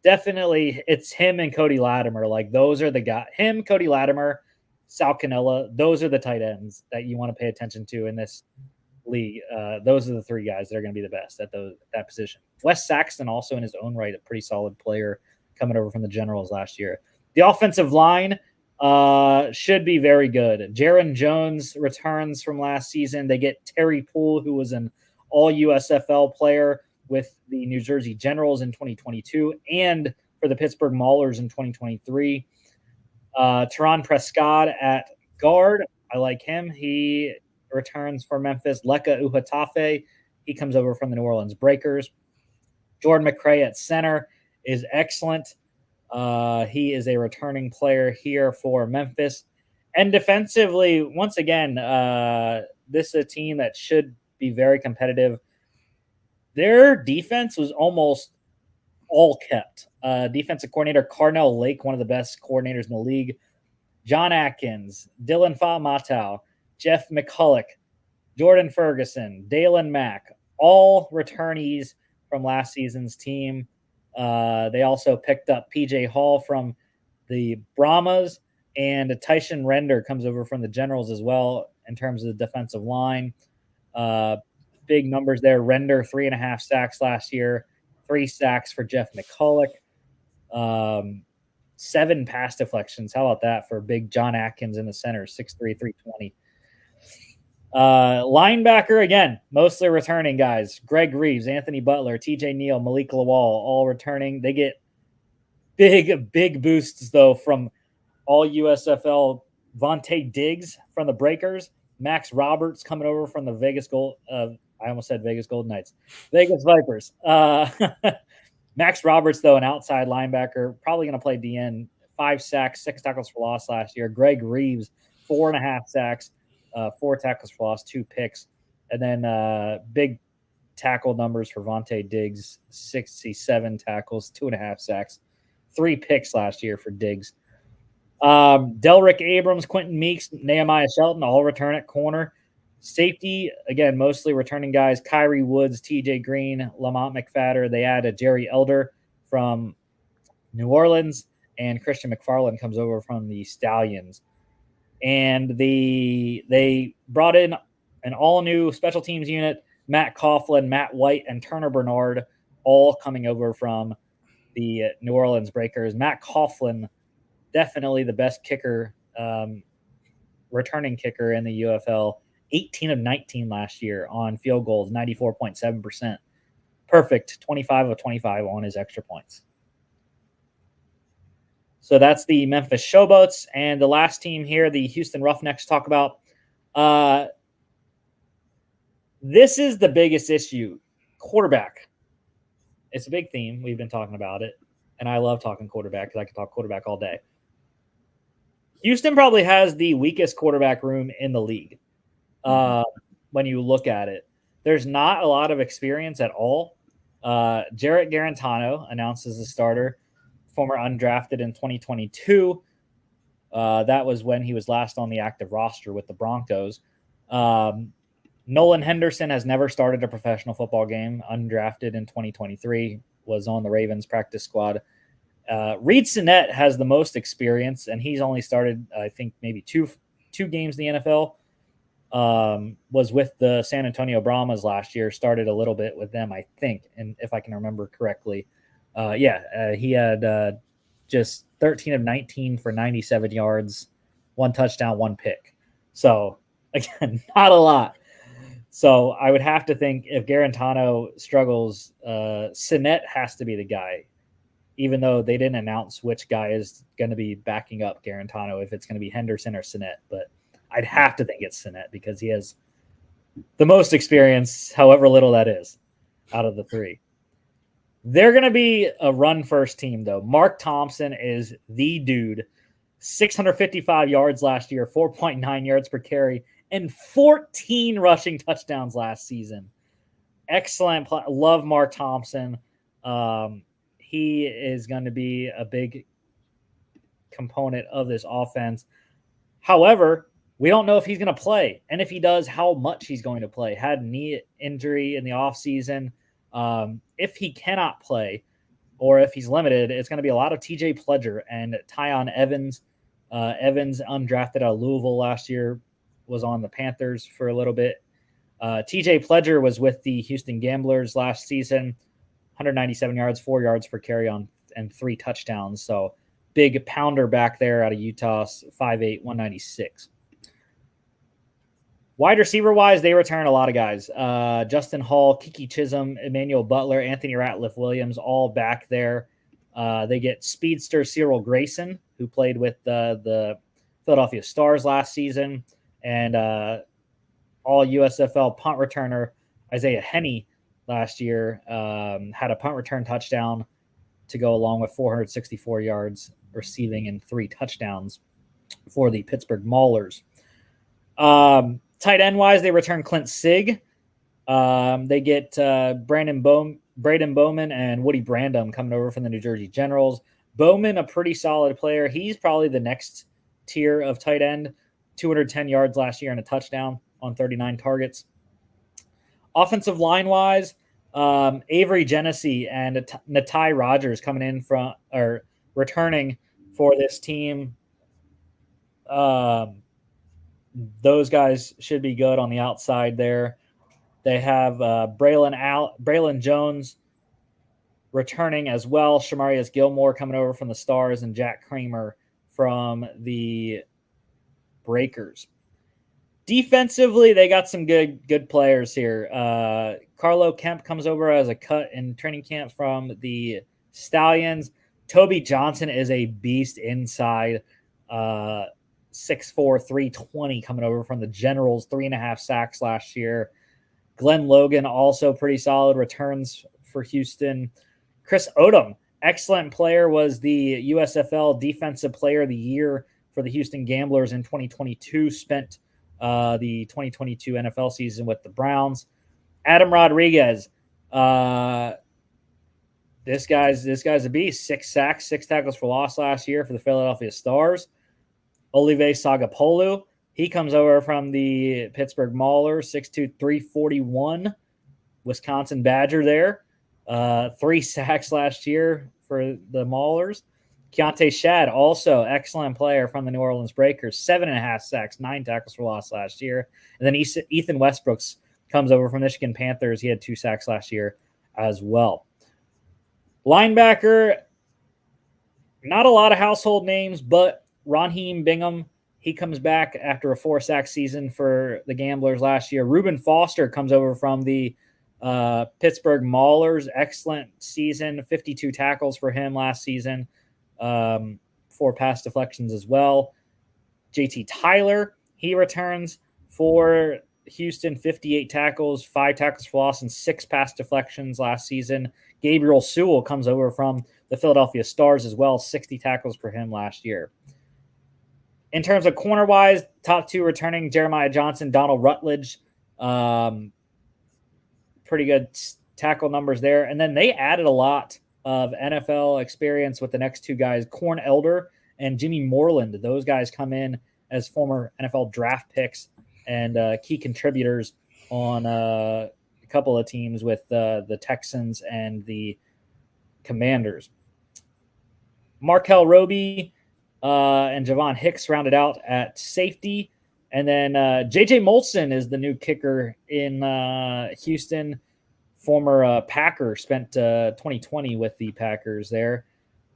Definitely, it's him and Cody Latimer. Like, those are the guys. Him, Cody Latimer, Sal Cannella, those are the tight ends that you want to pay attention to in this league. Those are the 3 guys that are going to be the best at that position. Wes Saxton, also in his own right, a pretty solid player coming over from the Generals last year. The offensive line should be very good. Jaron Jones returns from last season. They get Terry Poole, who was an all-USFL player with the New Jersey Generals in 2022 and for the Pittsburgh Maulers in 2023. Teron Prescott at guard. I like him. He returns for Memphis. Leka Uhatafe, he comes over from the New Orleans Breakers. Jordan McRae at center is excellent. He is a returning player here for Memphis. And defensively, once again, this is a team that should be very competitive. Their defense was almost all kept. Defensive coordinator Carnell Lake, one of the best coordinators in the league. John Atkins, Dylan Fa-Matau, Jeff McCulloch, Jordan Ferguson, Dalen Mack, all returnees from last season's team. They also picked up PJ Hall from the Brahmas, and Tyson Render comes over from the Generals as well in terms of the defensive line. Big numbers there. Render 3.5 sacks last year, 3 sacks for Jeff McCulloch. 7 pass deflections. How about that for big John Atkins in the center, 6'3", 320. Linebacker, again, mostly returning guys. Greg Reeves, Anthony Butler, TJ Neal, Malik Lawal, all returning. They get big boosts, though, from all USFL Vontae Diggs from the Breakers, Max Roberts coming over from the Vegas Gold. I almost said Vegas Golden Knights, Vegas Vipers. Max Roberts, though, an outside linebacker, probably going to play DN. 5 sacks, 6 tackles for loss last year. Greg Reeves, 4.5 sacks, 4 tackles for loss, 2 picks. And then big tackle numbers for Vontae Diggs, 67 tackles, 2.5 sacks, 3 picks last year for Diggs. Delrick Abrams, Quentin Meeks, Nehemiah Shelton, all return at corner. Safety, again, mostly returning guys. Kyrie Woods, TJ Green, Lamont McFadder. They added Jerry Elder from New Orleans, and Christian McFarland comes over from the Stallions. And they brought in an all-new special teams unit, Matt Coughlin, Matt White, and Turner Bernard, all coming over from the New Orleans Breakers. Matt Coughlin, definitely the best kicker, returning kicker in the UFL. 18 of 19 last year on field goals, 94.7%. Perfect, 25 of 25 on his extra points. So that's the Memphis Showboats. And the last team here, the Houston Roughnecks, talk about. This is the biggest issue. Quarterback. It's a big theme. We've been talking about it. And I love talking quarterback because I can talk quarterback all day. Houston probably has the weakest quarterback room in the league. When you look at it, there's not a lot of experience at all. Jarrett Garantano announced as a starter, former undrafted in 2022. That was when he was last on the active roster with the Broncos. Nolan Henderson has never started a professional football game, undrafted in 2023, was on the Ravens practice squad. Reed Sinnett has the most experience, and he's only started, I think, maybe two games in the NFL. Was with the San Antonio Brahmas last year, started a little bit with them, I think, and if I can remember correctly. He had just 13 of 19 for 97 yards, 1 touchdown, 1 pick. So, again, not a lot. So I would have to think if Garantano struggles, Sinnett has to be the guy, even though they didn't announce which guy is going to be backing up Garantano, if it's going to be Henderson or Sinnett. But I'd have to think it's Sinnett because he has the most experience, however little that is, out of the 3. They're going to be a run-first team, though. Mark Thompson is the dude. 655 yards last year, 4.9 yards per carry, and 14 rushing touchdowns last season. Excellent. Love Mark Thompson. He is going to be a big component of this offense. However, we don't know if he's going to play, and if he does, how much he's going to play. Had a knee injury in the offseason. If he cannot play, or if he's limited, it's going to be a lot of TJ Pledger and Tyon Evans. Evans, undrafted out of Louisville last year, was on the Panthers for a little bit. TJ Pledger was with the Houston Gamblers last season, 197 yards, 4 yards per carry and 3 touchdowns. So big pounder back there out of Utah, 5'8", 196. Wide receiver-wise, they return a lot of guys. Justin Hall, Kiki Chisholm, Emmanuel Butler, Anthony Ratliff-Williams, all back there. They get speedster Cyril Grayson, who played with the Philadelphia Stars last season, and all USFL punt returner Isaiah Henney last year had a punt return touchdown to go along with 464 yards receiving and 3 touchdowns for the Pittsburgh Maulers. Tight end wise, they return Clint Sig. They get Braden Bowman and Woody Brandom coming over from the New Jersey Generals. Bowman, a pretty solid player. He's probably the next tier of tight end. 210 yards last year and a touchdown on 39 targets. Offensive line wise, Avery Genesee and Natai Rogers coming in from or returning for this team. Those guys should be good on the outside there. They have Braylon Jones returning as well. Shamarius Gilmore coming over from the Stars and Jack Kramer from the Breakers. Defensively, they got some good players here. Carlo Kemp comes over as a cut in training camp from the Stallions. Toby Johnson is a beast inside. 6'4", 320 coming over from the Generals. 3.5 sacks last year. Glenn Logan, also pretty solid, returns for Houston. Chris Odom, excellent player, was the USFL Defensive Player of the Year for the Houston Gamblers in 2022. Spent the 2022 NFL season with the Browns. Adam Rodriguez, this guy's a beast. 6 sacks, 6 tackles for loss last year for the Philadelphia Stars. Olive Sagapolu, he comes over from the Pittsburgh Maulers, 6'2", 341. Wisconsin Badger there. 3 sacks last year for the Maulers. Keontae Shad, also excellent player from the New Orleans Breakers. 7.5 sacks, 9 tackles for loss last year. And then Ethan Westbrooks comes over from Michigan Panthers. He had 2 sacks last year as well. Linebacker, not a lot of household names, but Raheem Bingham, he comes back after a 4-sack season for the Gamblers last year. Reuben Foster comes over from the Pittsburgh Maulers. Excellent season. 52 tackles for him last season. 4 pass deflections as well. JT Tyler, he returns for Houston. 58 tackles, 5 tackles for loss, and 6 pass deflections last season. Gabriel Sewell comes over from the Philadelphia Stars as well. 60 tackles for him last year. In terms of corner-wise, top 2 returning, Jeremiah Johnson, Donald Rutledge. Pretty good tackle numbers there. And then they added a lot of NFL experience with the next 2 guys, Corn Elder and Jimmy Moreland. Those guys come in as former NFL draft picks and key contributors on a couple of teams with the Texans and the Commanders. Markel Roby and Javon Hicks rounded out at safety. And then J.J. Molson is the new kicker in Houston. Former Packer, spent 2020 with the Packers there.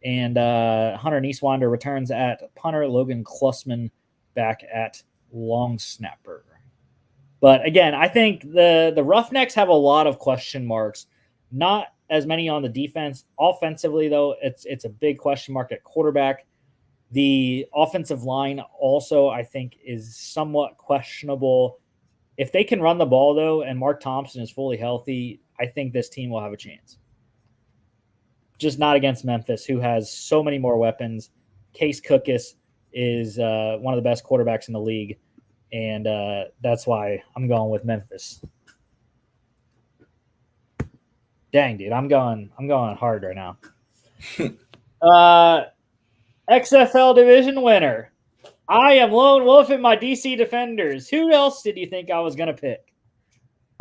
And Hunter Nieswander returns at punter. Logan Klussman back at long snapper. But again, I think the Roughnecks have a lot of question marks. Not as many on the defense. Offensively, though, it's a big question mark at quarterback. The offensive line also, I think, is somewhat questionable. If they can run the ball, though, and Mark Thompson is fully healthy, I think this team will have a chance. Just not against Memphis, who has so many more weapons. Case Cookus is one of the best quarterbacks in the league, and that's why I'm going with Memphis. Dang, dude, I'm going hard right now. XFL division winner. I am Lone Wolf in my DC Defenders. Who else did you think I was going to pick?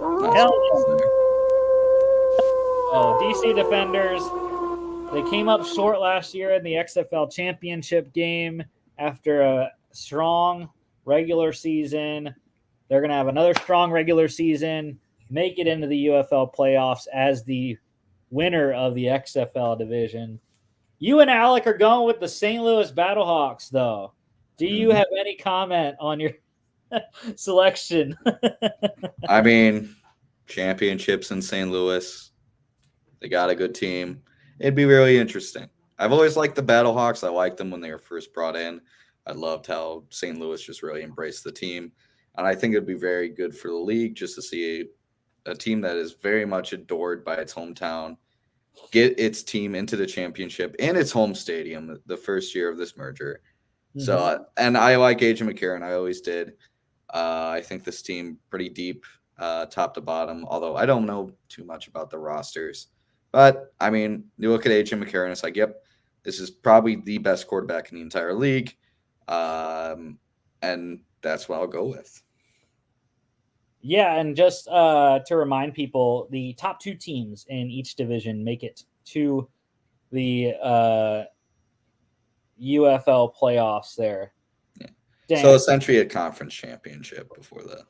DC Defenders. They came up short last year in the XFL championship game after a strong regular season. They're going to have another strong regular season, make it into the UFL playoffs as the winner of the XFL division. You and Alec are going with the St. Louis Battlehawks, though. Do you have any comment on your selection? I mean, championships in St. Louis. They got a good team. It'd be really interesting. I've always liked the Battlehawks. I liked them when they were first brought in. I loved how St. Louis just really embraced the team. And I think it'd be very good for the league just to see a team that is very much adored by its hometown get its team into the championship in its home stadium the first year of this merger. So, and I like AJ McCarron. I always did. I think this team pretty deep, top to bottom. Although I don't know too much about the rosters, but I mean, you look at AJ McCarron, it's like, yep, this is probably the best quarterback in the entire league, and that's what I'll go with. Yeah, and just to remind people, the top 2 teams in each division make it to the UFL playoffs there. Yeah. So essentially a conference championship before the.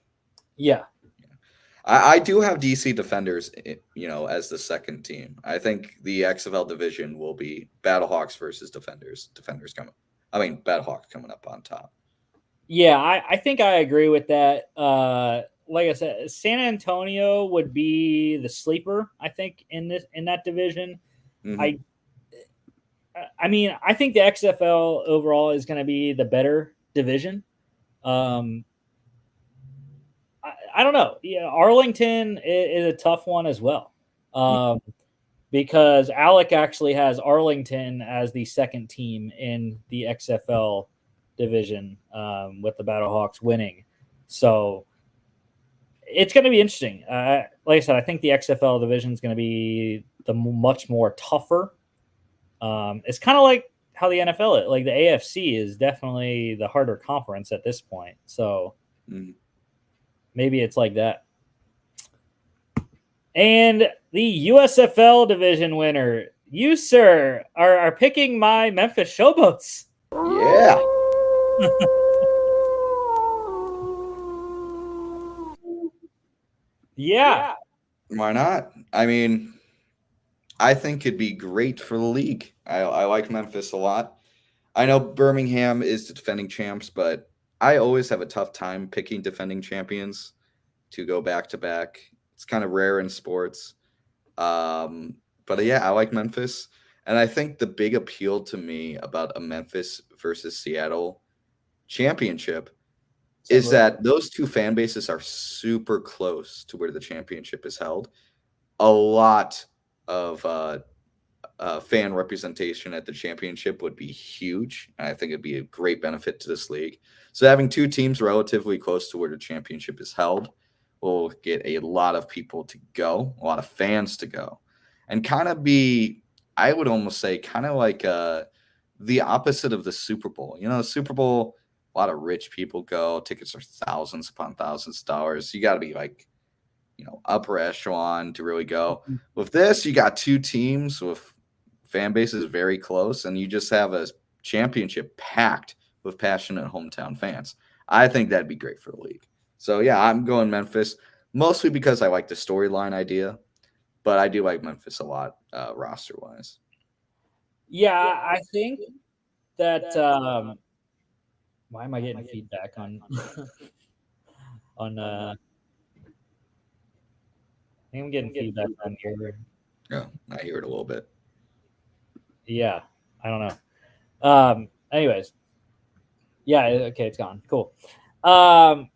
Yeah. I do have DC Defenders, as the second team. I think the XFL division will be Battlehawks versus Defenders. Battlehawks coming up on top. Yeah, I think I agree with that. Like I said, San Antonio would be the sleeper, I think, in that division. Mm-hmm. I mean, I think the XFL overall is going to be the better division. I don't know. Yeah, Arlington is a tough one as well, because Alec actually has Arlington as the second team in the XFL division, with the Battlehawks winning. So it's going to be interesting. Like I said, I think the XFL division is going to be the much more tougher. It's kind of like how the NFL is. Like the AFC is definitely the harder conference at this point. So maybe it's like that. And the USFL division winner, you, sir, are picking my Memphis Showboats. Yeah. Yeah. Why not? I mean, I think it'd be great for the league. I like Memphis a lot. I know Birmingham is the defending champs, but I always have a tough time picking defending champions to go back to back. It's kind of rare in sports. But yeah, I like Memphis. And I think the big appeal to me about a Memphis versus Seattle championship is that those two fan bases are super close to where the championship is held. A lot of fan representation at the championship would be huge. And I think it'd be a great benefit to this league. So having two teams relatively close to where the championship is held will get a lot of people to go, a lot of fans to go, and kind of be, I would almost say, kind of like the opposite of the Super Bowl. The Super Bowl, a lot of rich people go. Tickets are thousands upon thousands of dollars. You got to be like, upper echelon to really go. With this, you got two teams with fan bases very close, and you just have a championship packed with passionate hometown fans. I think that'd be great for the league. So, yeah, I'm going Memphis, mostly because I like the storyline idea, but I do like Memphis a lot roster-wise. Yeah, I think that why am I getting feedback on on I think I'm getting feedback on here. Yeah, I hear it a little bit. Yeah, I don't know. Anyways. Yeah, okay, it's gone. Cool. But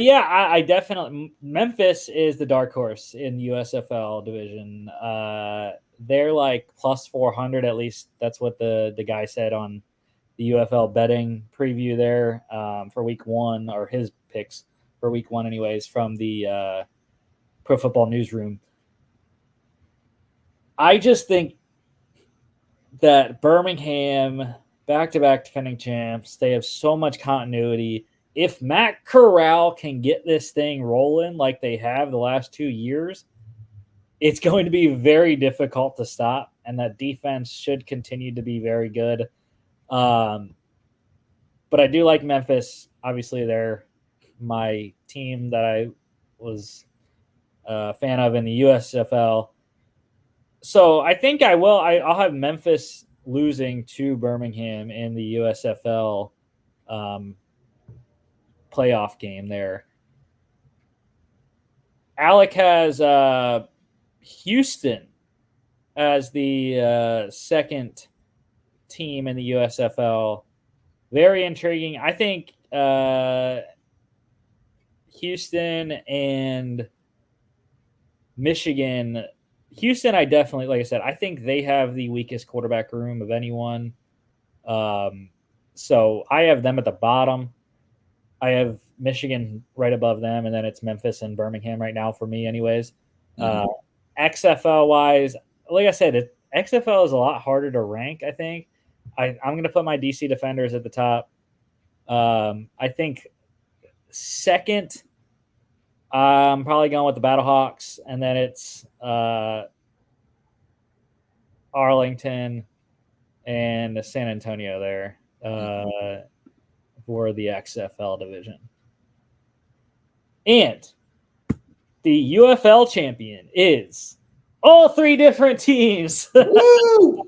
yeah, I definitely, Memphis is the dark horse in the USFL division. They're like plus 400 at least. That's what the guy said on the UFL betting preview there, for week 1, or his picks for week 1, anyways, from the Pro Football Newsroom. I just think that Birmingham, back-to-back defending champs, they have so much continuity. If Matt Corral can get this thing rolling like they have the last 2 years, it's going to be very difficult to stop, and that defense should continue to be very good. But I do like Memphis. Obviously, they're my team that I was a fan of in the USFL. So I think I will. I'll have Memphis losing to Birmingham in the USFL playoff game there. Alec has Houston as the second team in the USFL. Very intriguing. I think Houston and Michigan Houston, I definitely, like I said, I think they have the weakest quarterback room of anyone. So I have them at the bottom. I have Michigan right above them, and then it's Memphis and Birmingham right now for me, anyways. XFL wise, like I said, XFL is a lot harder to rank. I think I'm going to put my DC Defenders at the top. I think second, I'm probably going with the Battlehawks, and then it's Arlington and San Antonio there for the XFL division. And the UFL champion is all three different teams. Woo!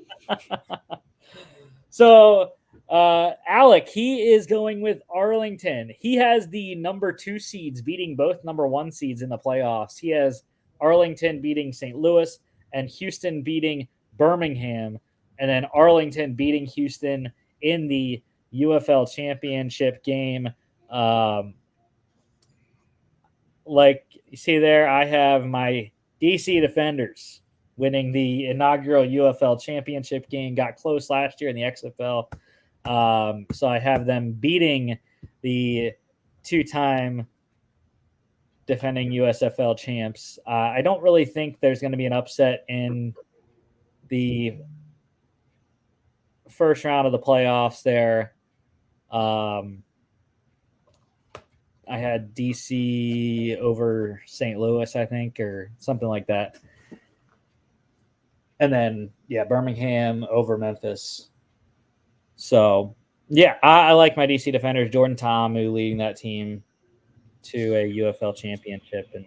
So Alec, he is going with Arlington. He has the number 2 seeds beating both number 1 seeds in the playoffs. He has Arlington beating St. Louis and Houston beating Birmingham, and then Arlington beating Houston in the UFL championship game. Like you see there, I have my DC Defenders winning the inaugural UFL championship game. Got close last year in the XFL. So I have them beating the 2-time defending USFL champs. I don't really think there's going to be an upset in the first round of the playoffs there. I had DC over St. Louis, I think, or something like that. And then, yeah, Birmingham over Memphis. So, yeah, I like my DC Defenders. Jordan Ta'amu leading that team to a UFL championship. And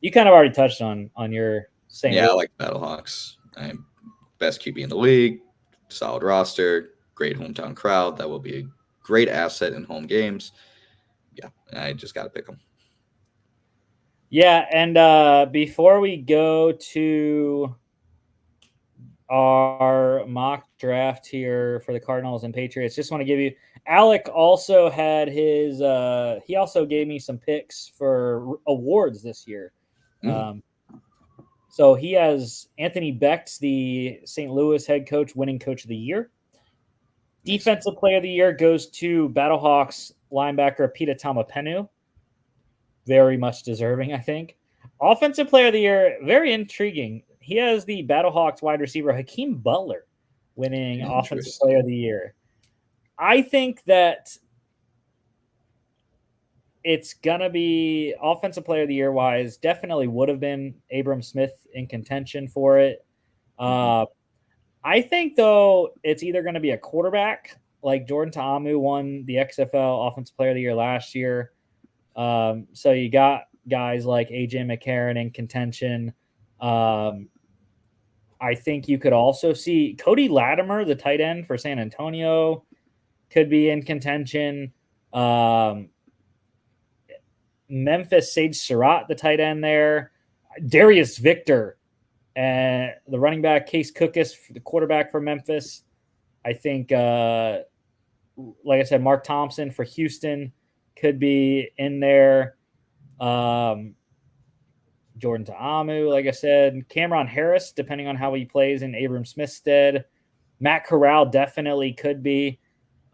you kind of already touched on your St. Yeah, Louis. I like Battlehawks. I'm best QB in the league, solid roster, great hometown crowd. That will be a great asset in home games. Yeah, I just got to pick them. Yeah, and before we go to our mock draft here for the Cardinals and Patriots, just want to give you Alec also had his he also gave me some picks for awards this year. So he has Anthony Becht, the St. Louis head coach, winning coach of the year. Defensive player of the year goes to Battlehawks linebacker Pita Tamapenu. Very much deserving, I think. Offensive player of the year, very intriguing. He has the Battlehawks wide receiver Hakeem Butler winning offensive player of the year. I think that it's going to be offensive player of the year wise, definitely would have been Abram Smith in contention for it. I think, though, it's either going to be a quarterback, like Jordan Ta'amu won the XFL Offensive Player of the Year last year. So you got guys like A.J. McCarron in contention. I think you could also see Cody Latimer, the tight end for San Antonio, could be in contention. Memphis Sage Surratt, the tight end there. Darius Victor, and the running back Case Cookus, the quarterback for Memphis. I think, like I said, Mark Thompson for Houston could be in there. Jordan Ta'amu, like I said. Cameron Harris, depending on how he plays in Abram Smith's stead. Matt Corral definitely could be.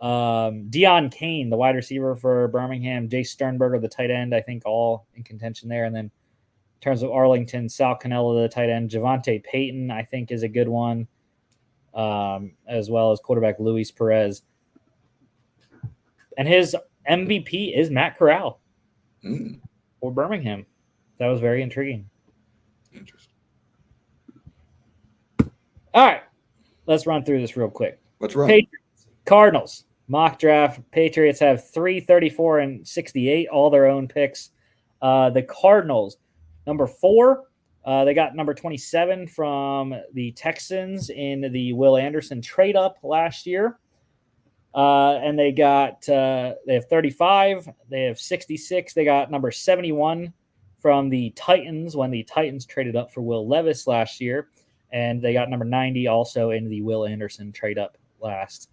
Deion Kane, the wide receiver for Birmingham. Jay Sternberger, the tight end, I think all in contention there. And then in terms of Arlington, Sal Cannella, the tight end. Javante Payton, I think, is a good one, as well as quarterback Luis Perez. And his MVP is Matt Corral for Birmingham. That was very intriguing. Interesting. All right. Let's run through this real quick. Let's run. Patriots, Cardinals, mock draft. Patriots have 3, 34, and 68, all their own picks. The Cardinals, number 4, they got number 27 from the Texans in the Will Anderson trade up last year. And they have 35. They have 66. They got number 71 from the Titans when the Titans traded up for Will Levis last year. And they got number 90 also in the Will Anderson trade up last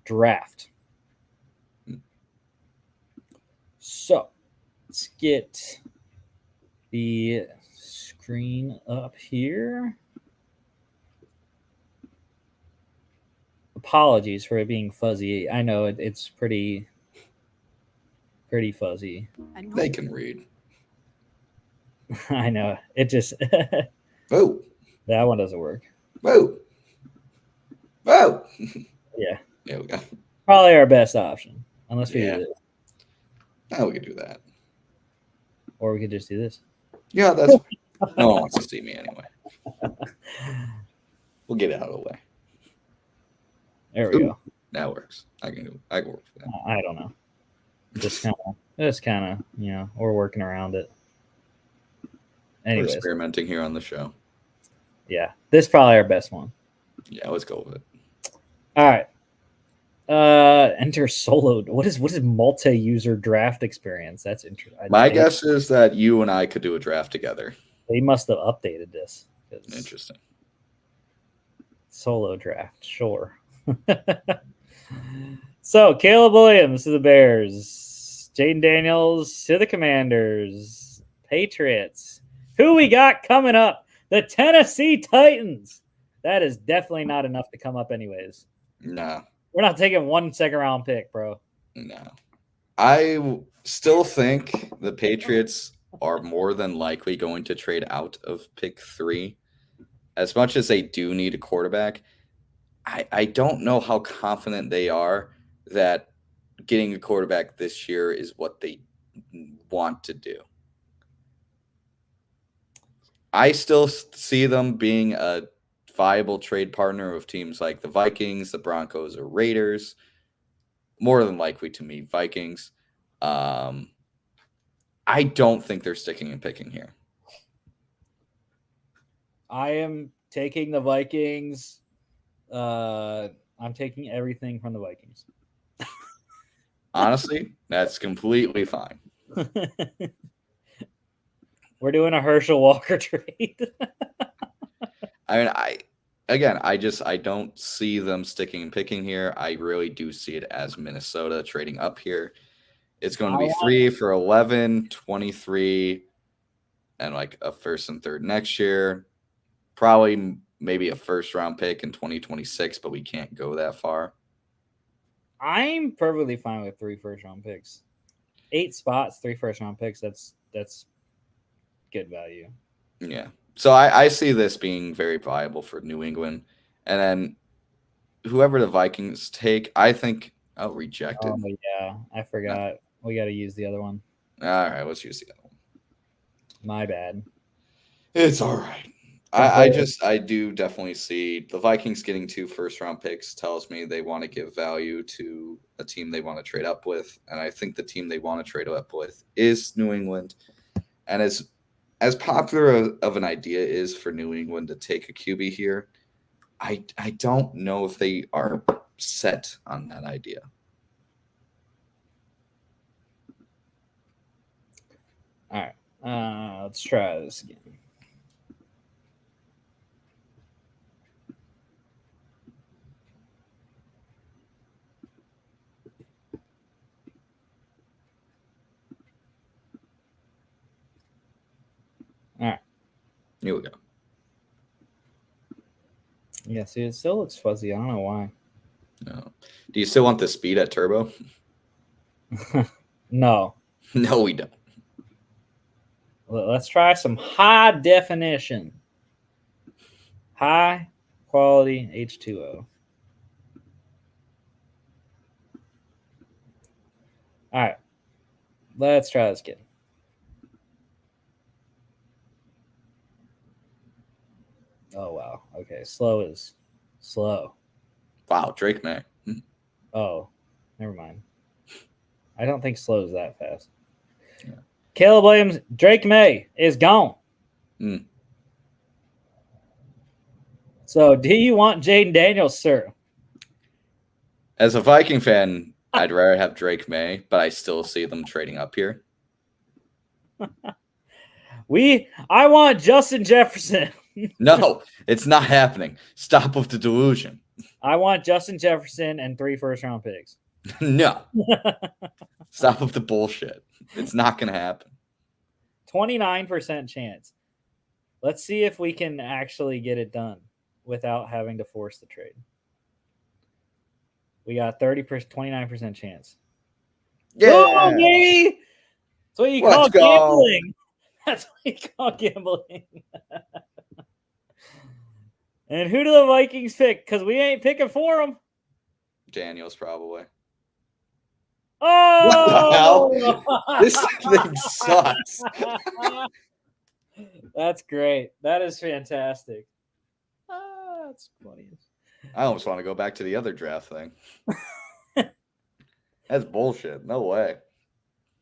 draft. So let's get the screen up here. Apologies for it being fuzzy. I know it's pretty fuzzy. They can read. I know. It just Oh, that one doesn't work. whoa, whoa. Yeah. There we go. Probably our best option. Unless we Yeah. do this. Oh, we could do that. Or we could just do this. Yeah, that's no one wants to see me anyway. We'll get it out of the way. There we go. That works. I can work with that. I don't know. Just kind of, we're working around it. Anyways, we're experimenting here on the show. Yeah, this is probably our best one. Yeah, let's go with it. All right. Enter solo. What is multi-user draft experience? That's interesting. My guess is that you and I could do a draft together. They must have updated this. Interesting. Solo draft, sure. So Caleb Williams to the Bears, Jaden Daniels to the Commanders, Patriots. Who we got coming up? The Tennessee Titans. That is definitely not enough to come up anyways. No. We're not taking 1 second-round pick, bro. No. I still think the Patriots are more than likely going to trade out of pick 3. As much as they do need a quarterback, I don't know how confident they are that getting a quarterback this year is what they want to do. I still see them being a viable trade partner of teams like the Vikings, the Broncos, or Raiders. More than likely to me, Vikings. I don't think they're sticking and picking here. I am taking the Vikings. I'm taking everything from the Vikings. Honestly, that's completely fine. We're doing a Herschel Walker trade. I mean, I don't see them sticking and picking here. I really do see it as Minnesota trading up here. It's going to be 3 for 11, 23, and like a first and third next year. Probably maybe a first-round pick in 2026, but we can't go that far. I'm perfectly fine with 3 first-round picks. 8 spots, 3 first-round picks. That's good value. Yeah. So I see this being very viable for New England. And then whoever the Vikings take, I think rejected. Oh, yeah. I forgot. No. We got to use the other one. All right. Let's use the other one. My bad. It's all right. I do definitely see the Vikings getting 2 first-round picks tells me they want to give value to a team they want to trade up with. And I think the team they want to trade up with is New England. And as popular of an idea is for New England to take a QB here, I don't know if they are set on that idea. All right. Let's try this again. All right. Here we go. Yeah, see, it still looks fuzzy. I don't know why. No. Do you still want the speed at turbo? No. No, we don't. Let's try some high definition. High quality H2O. All right. Let's try this again. Oh, wow. Okay. Slow is slow. Wow. Drake May. Oh, never mind. I don't think slow is that fast. Yeah. Caleb Williams, Drake May is gone. So do you want Jaden Daniels, sir? As a Viking fan, I'd rather have Drake May, but I still see them trading up here. I want Justin Jefferson. No, it's not happening. Stop with the delusion. I want Justin Jefferson and 3 first-round picks. No. Stop with the bullshit. It's not going to happen. 29% chance. Let's see if we can actually get it done without having to force the trade. We got 29% chance. Yeah. Oh, baby! That's what you call Let's go. gambling. That's what you call gambling. And who do the Vikings pick? Because we ain't picking for them. Daniels probably. Oh! What the hell? This thing sucks. That's great. That is fantastic. That's funny. I almost want to go back to the other draft thing. That's bullshit. No way.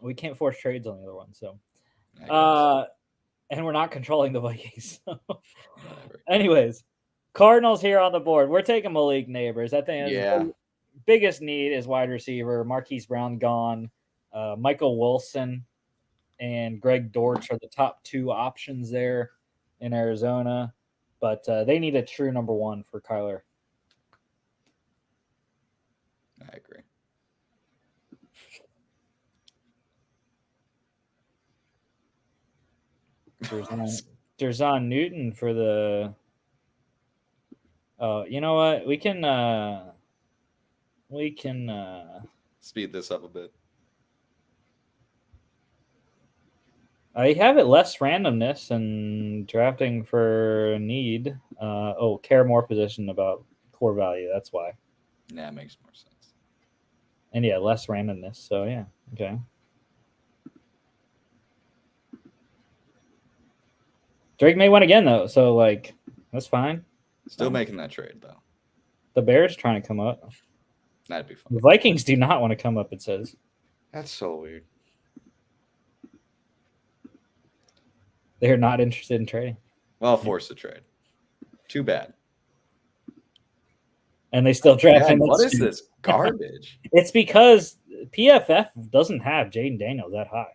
We can't force trades on the other one, so. I And we're not controlling the Vikings. So. Whatever. Anyways, Cardinals here on the board. We're taking Malik Neighbors. I think the biggest need is wide receiver. Marquise Brown gone. Michael Wilson and Greg Dortch are the top two options there in Arizona. But they need a true number one for Kyler. I agree. Derzon Newton for the. Oh, you know what? We can speed this up a bit. I have it less randomness and drafting for need. Care more position about core value. That's why. Yeah, it makes more sense. And yeah, less randomness. So yeah, okay. Drake may win again though, so like that's fine. Still making that trade though. The Bears trying to come up. That'd be fun. The Vikings do not want to come up. It says. That's so weird. They're not interested in trading. Well, force the trade. Too bad. And they still draft him. What is this garbage? It's because PFF doesn't have Jaden Daniels that high.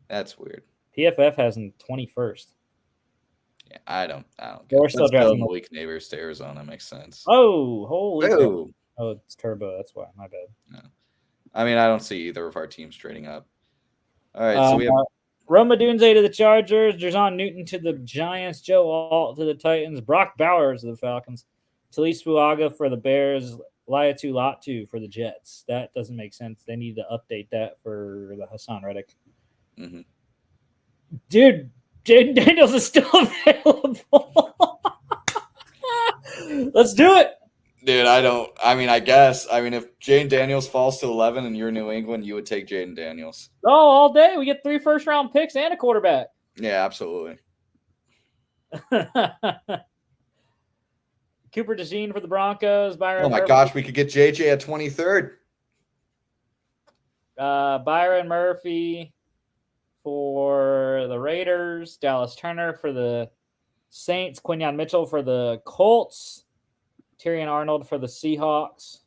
That's weird. PFF has him 21st. Yeah, I don't. We're still drafting Malik Neighbors to Arizona. Makes sense. Oh, holy! Ooh. Oh, it's Turbo. That's why. My bad. No. I mean, I don't see either of our teams trading up. All right, so we have Rome Odunze to the Chargers, Derzon Newton to the Giants, Joe Alt to the Titans, Brock Bowers to the Falcons, Talise Fuaga for the Bears, Laiatu Latu for the Jets. That doesn't make sense. They need to update that for the Hassan Reddick. Mm-hmm. Dude, Jaden Daniels is still available. Let's do it. Dude, I guess. If Jaden Daniels falls to 11 and you're New England, you would take Jaden Daniels. Oh, all day. We get 3 first-round picks and a quarterback. Yeah, absolutely. Cooper DeJean for the Broncos. Byron Murphy. Gosh, we could get JJ at 23rd. Byron Murphy for the Raiders. Dallas Turner for the Saints. Quinyon Mitchell for the Colts. Tyrion Arnold for the Seahawks.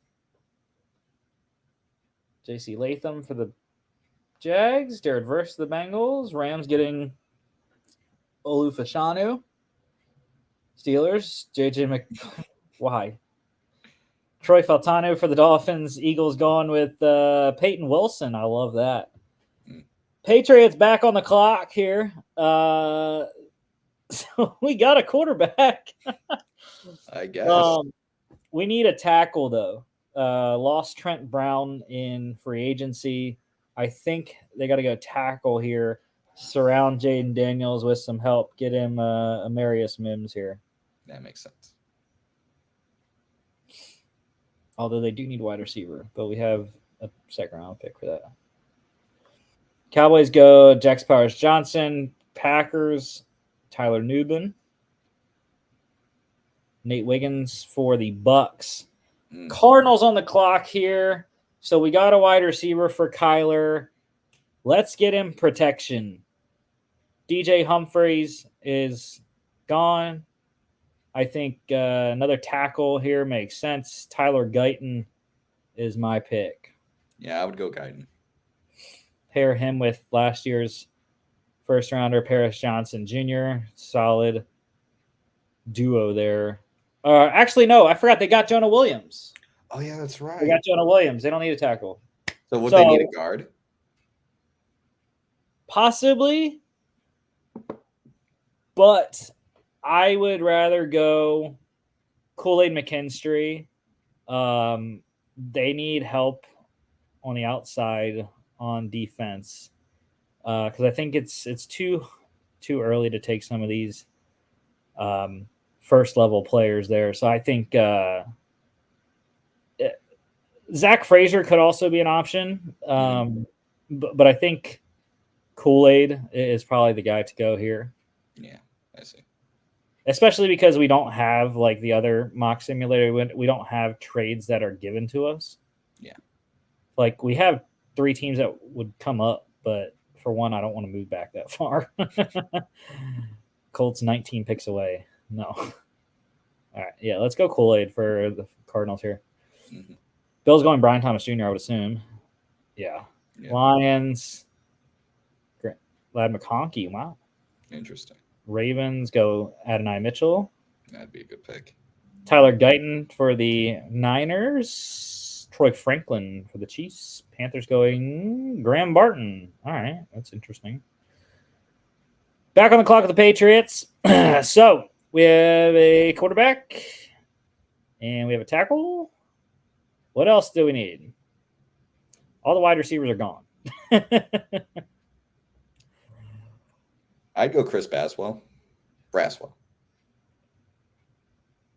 J.C. Latham for the Jags. Jared Verse for the Bengals. Rams getting Olu Fashanu. Steelers. J.J. Why? Troy Faltano for the Dolphins. Eagles going with Peyton Wilson. I love that. Patriots back on the clock here. So we got a quarterback. I guess. We need a tackle, though. Lost Trent Brown in free agency. I think they got to go tackle here. Surround Jaden Daniels with some help. Get him Amarius Mims here. That makes sense. Although they do need wide receiver, but we have a second-round pick for that. Cowboys go Jax Powers-Johnson. Packers, Tyler Nubin. Nate Wiggins for the Bucks. Cardinals on the clock here. So we got a wide receiver for Kyler. Let's get him protection. DJ Humphries is gone. I think another tackle here makes sense. Tyler Guyton is my pick. Yeah, I would go Guyton. Pair him with last year's first-rounder, Paris Johnson Jr. Solid duo there. Actually, no, I forgot they got Jonah Williams. Oh, yeah, that's right. They got Jonah Williams. They don't need a tackle. So would they need a guard? Possibly. But I would rather go Kool-Aid McKinstry. They need help on the outside on defense because I think it's too early to take some of these first level players there. So I think Zach Frazier could also be an option, but I think Kool-Aid is probably the guy to go here. Yeah, I see. Especially because we don't have like the other mock simulator. We don't have trades that are given to us. Yeah. Like we have 3 teams that would come up, but for one, I don't want to move back that far. Colts 19 picks away. No. All right. Yeah, let's go Kool-Aid for the Cardinals here. Mm-hmm. Bill's going Brian Thomas Jr., I would assume. Yeah. Lions. Lad McConkey. Wow. Interesting. Ravens go Adonai Mitchell. That'd be a good pick. Tyler Guyton for the Niners. Troy Franklin for the Chiefs. Panthers going Graham Barton. All right. That's interesting. Back on the clock of the Patriots. So we have a quarterback and we have a tackle. What else do we need? All the wide receivers are gone. I'd go Chris Braswell.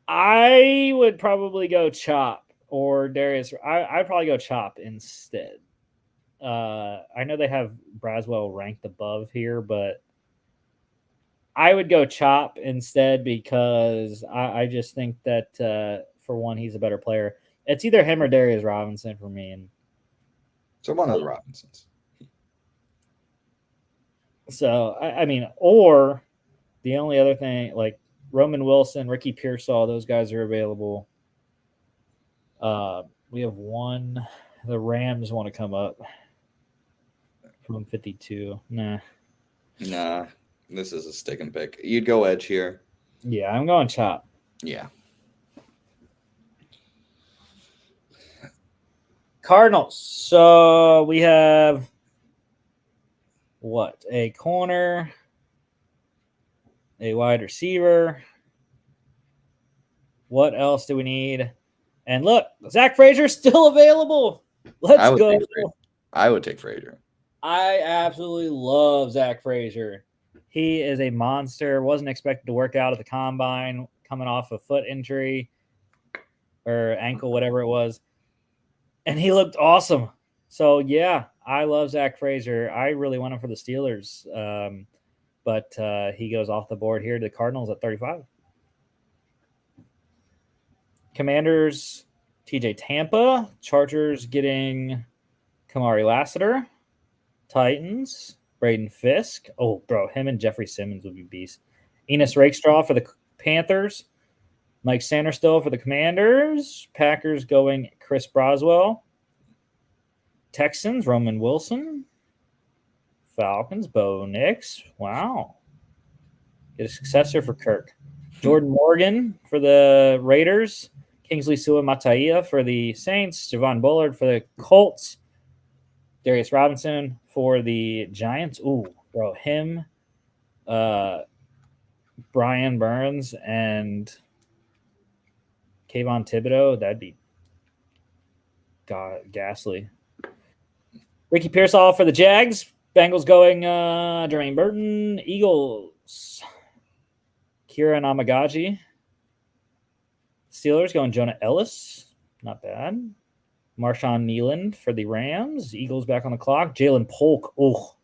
I would probably go Chop or Darius. I'd probably go Chop instead. I know they have Braswell ranked above here, but I would go Chop instead because I just think that for one, he's a better player. It's either him or Darius Robinson for me. And so one of the Robinsons. So, I mean, or the only other thing, like Roman Wilson, Ricky Pearsall, those guys are available. We have one. The Rams want to come up from 52. Nah. This is a stick and pick. You'd go edge here. Yeah, I'm going Chop. Yeah. Cardinals. So we have what? A corner, a wide receiver. What else do we need? And look, Zach Frazier's still available. Let's go. I would take Frazier. I absolutely love Zach Frazier. He is a monster. Wasn't expected to work out at the combine, coming off a foot injury or ankle, whatever it was. And he looked awesome. So, yeah, I love Zach Frazier. I really want him for the Steelers. But he goes off the board here to the Cardinals at 35. Commanders, TJ Tampa. Chargers getting Kamari Lassiter. Titans, Braden Fisk. Oh, bro, him and Jeffrey Simmons would be beasts. Enos Rakestraw for the Panthers. Mike Sanderstill for the Commanders. Packers going Chris Braswell. Texans, Roman Wilson. Falcons, Bo Nix. Wow. Get a successor for Kirk. Jordan Morgan for the Raiders. Kingsley Sua-Mataia for the Saints. Javon Bullard for the Colts. Darius Robinson for the Giants. Ooh, bro, him, Brian Burns, and Kayvon Thibodeau. That'd be ghastly. Ricky Pearsall for the Jags. Bengals going Jermaine Burton. Eagles, Kira Namagaji. Steelers going Jonah Ellis. Not bad. Marshawn Nealand for the Rams. Eagles back on the clock. Jalen Polk. Oh,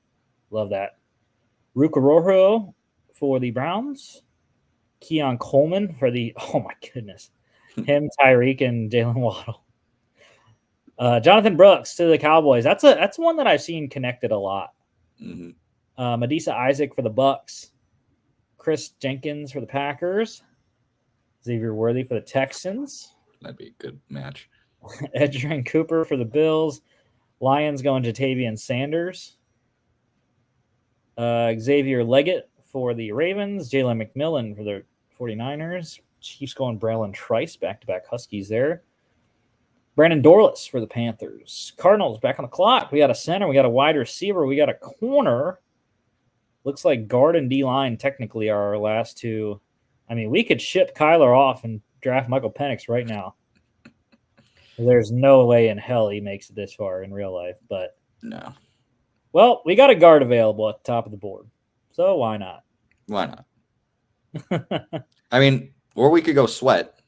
love that. Ruka Rojo for the Browns. Keon Coleman for the, oh my goodness. Him, Tyreek, and Jalen Waddle. Jonathan Brooks to the Cowboys. That's one that I've seen connected a lot. Mm-hmm. Adisa Isaac for the Bucks. Chris Jenkins for the Packers. Xavier Worthy for the Texans. That'd be a good match. Edgerrin Cooper for the Bills. Lions going Jatavian Sanders. Xavier Leggett for the Ravens. Jalen McMillan for the 49ers. Chiefs going Braylon Trice, back-to-back Huskies there. Brandon Dorless for the Panthers. Cardinals back on the clock. We got a center. We got a wide receiver. We got a corner. looks like guard and D-line technically are our last two. I mean, we could ship Kyler off and draft Michael Penix right now. There's no way in hell he makes it this far in real life, but No. Well, we got a guard available at the top of the board, so why not? Why not? I mean, or we could go Sweat,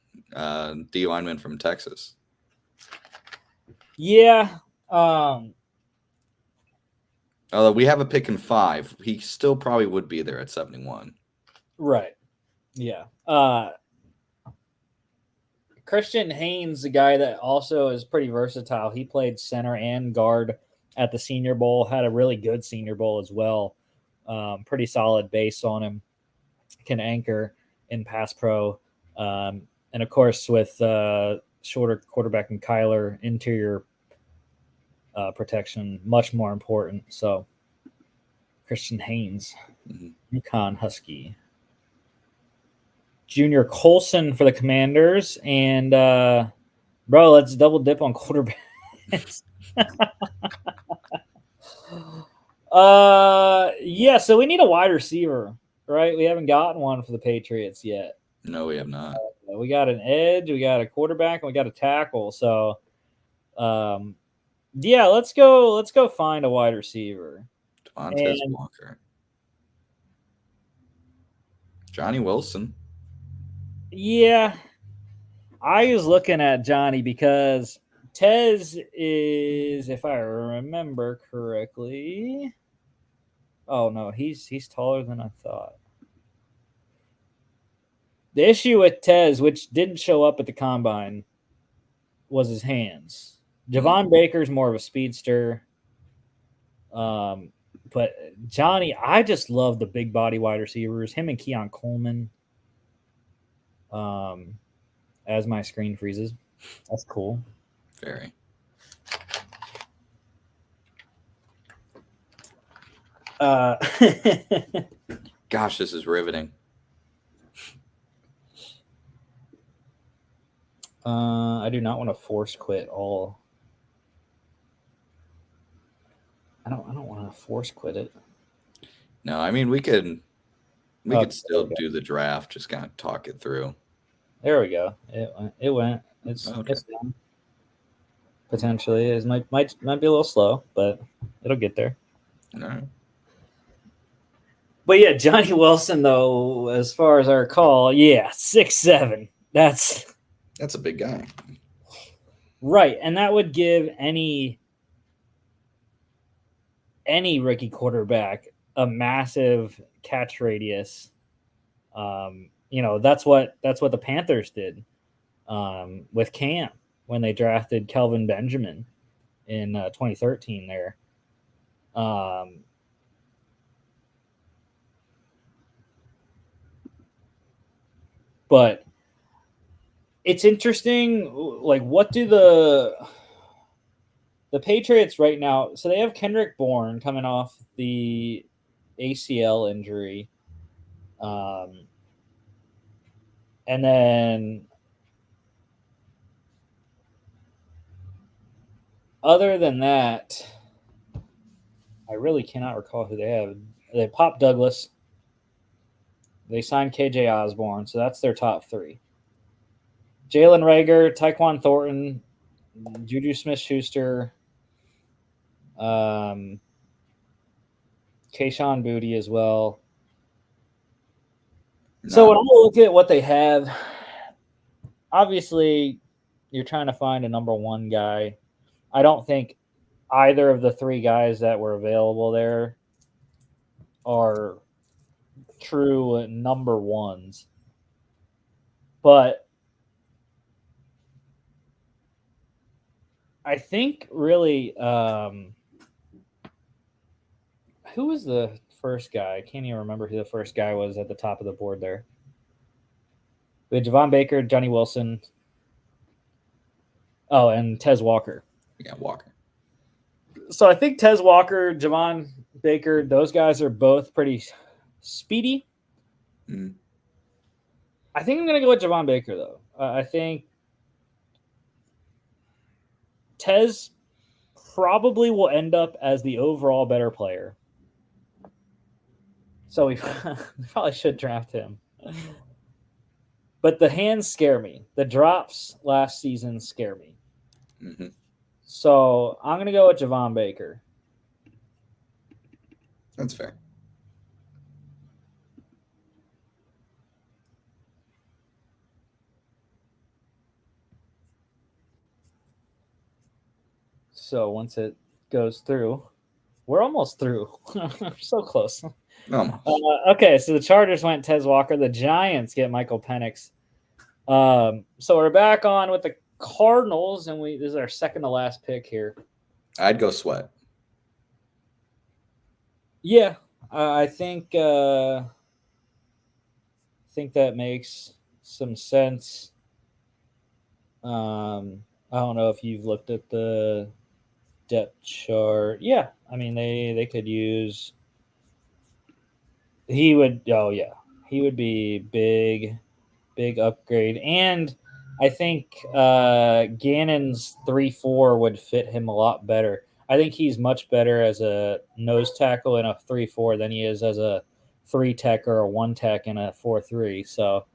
D lineman from Texas. Yeah. Although we have a pick in 5, he still probably would be there at 71. Right. Yeah. Christian Haynes, the guy that also is pretty versatile. He played center and guard at the Senior Bowl, had a really good Senior Bowl as well. Pretty solid base on him. Can anchor in pass pro. And of course, with shorter quarterback and Kyler, interior protection, much more important. So, Christian Haynes, UConn Husky. Junior Colson for the Commanders. And, bro, let's double dip on quarterbacks. Yeah, so we need a wide receiver, right? We haven't gotten one for the Patriots yet. No, we have not. We got an edge, we got a quarterback, and we got a tackle. So, yeah, let's go find a wide receiver. Devontae Walker. Johnny Wilson. Yeah. I was looking at Johnny because Tez is, if I remember correctly. Oh no, he's taller than I thought. The issue with Tez, which didn't show up at the combine, was his hands. Javon Baker's more of a speedster. But Johnny, I just love the big body wide receivers. Him and Keon Coleman. As my screen freezes. That's cool. Very. Gosh, this is riveting. I do not want to force quit all. I don't want to force quit it. No, I mean we could still do the draft, just kind of talk it through. There we go. It went. It's done. Potentially, it might be a little slow, but it'll get there. All right. But yeah, Johnny Wilson, though, as far as I recall, 6'7". That's a big guy. Right, and that would give any rookie quarterback a massive catch radius. That's what the Panthers did with Cam when they drafted Kelvin Benjamin in 2013 there. But it's interesting, like, what do the Patriots right now? So they have Kendrick Bourne coming off the ACL injury. And then other than that, I really cannot recall who they have. They popped Douglas. They signed KJ Osborne, so that's their top 3. Jalen Reagor, Tyquan Thornton, Juju Smith-Schuster, Kayshon Boutte as well. So when I look at what they have, obviously you're trying to find a number 1 guy. I don't think either of the 3 guys that were available there are true number 1s. But I think really, who was the first guy? I can't even remember who the first guy was at the top of the board there. We had Javon Baker, Johnny Wilson. Oh, and Tez Walker. Yeah, Walker. So I think Tez Walker, Javon Baker, those guys are both pretty speedy. I think I'm going to go with Javon Baker, though. I think Tez probably will end up as the overall better player. So we probably should draft him. But the hands scare me. The drops last season scare me. Mm-hmm. So I'm going to go with Javon Baker. That's fair. So once it goes through, we're almost through. We're so close. Okay, so the Chargers went Tez Walker. The Giants get Michael Penix. So we're back on with the Cardinals, and this is our second to last pick here. I'd go Sweat. Yeah, I think that makes some sense. I don't know if you've looked at the depth chart. Yeah, I mean they could use. He would. Oh yeah, he would be big upgrade, and I think Gannon's 3-4 would fit him a lot better. I think he's much better as a nose tackle in a 3-4 than he is as a 3 tech or a 1 tech in a 4-3. So,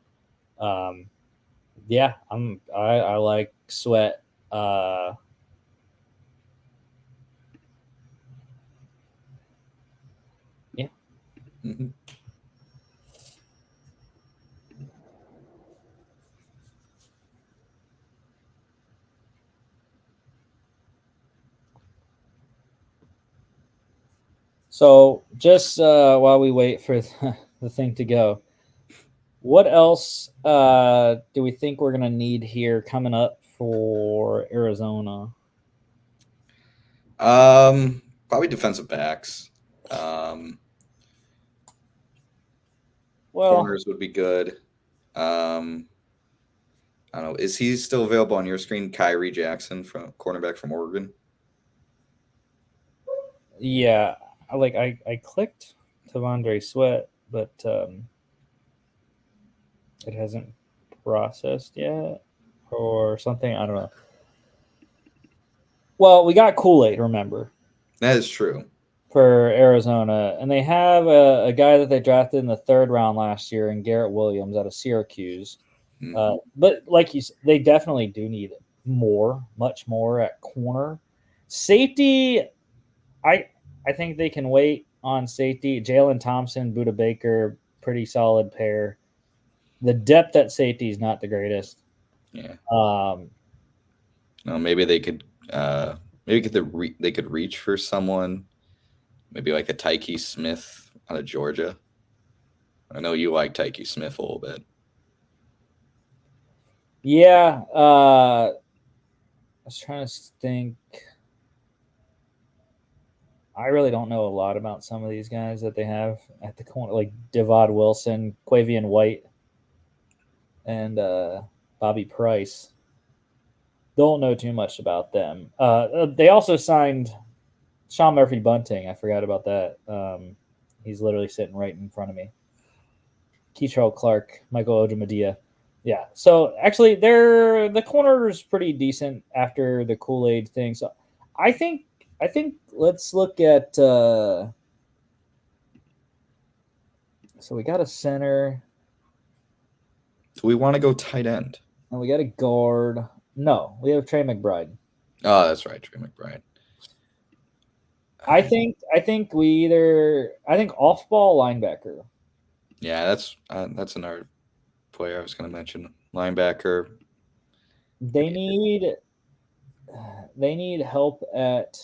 yeah, I like Sweat. Yeah. Mm-hmm. So just while we wait for the thing to go, what else do we think we're gonna need here coming up for Arizona? Probably defensive backs. Well, Corners would be good. I don't know. Is he still available on your screen? Kyrie Jackson, from cornerback from Oregon. yeah, I clicked Tavondre Sweat, but it hasn't processed yet or something. I don't know. Well, we got Kool-Aid, remember, That is true. for Arizona, and they have a guy that they drafted in the 3rd round last year, in Garrett Williams out of Syracuse. Mm-hmm. But like you said, they definitely do need much more at corner. Safety, I think they can wait on safety. Jalen Thompson, Buda Baker, pretty solid pair. The depth at safety is not the greatest. Yeah. Um, No, maybe they could. Maybe they could reach for someone. Maybe like a Tyke Smith out of Georgia. I know you like Tyke Smith a little bit. yeah, I was trying to think. I really don't know a lot about some of these guys that they have at the corner, like Devad Wilson, Quavian White, and Bobby Price. Don't know too much about them. They also signed Sean Murphy Bunting. I forgot about that. He's literally sitting right in front of me. Keitrell Clark, Michael Ojemedia. Yeah. So actually, the corner is pretty decent after the Kool-Aid thing. So I think let's look at. So we got a center. Do we want to go tight end? And we got a guard. No, we have Trey McBride. Oh, that's right, Trey McBride. I think off ball linebacker. Yeah, that's another player I was going to mention. Linebacker. They need help at.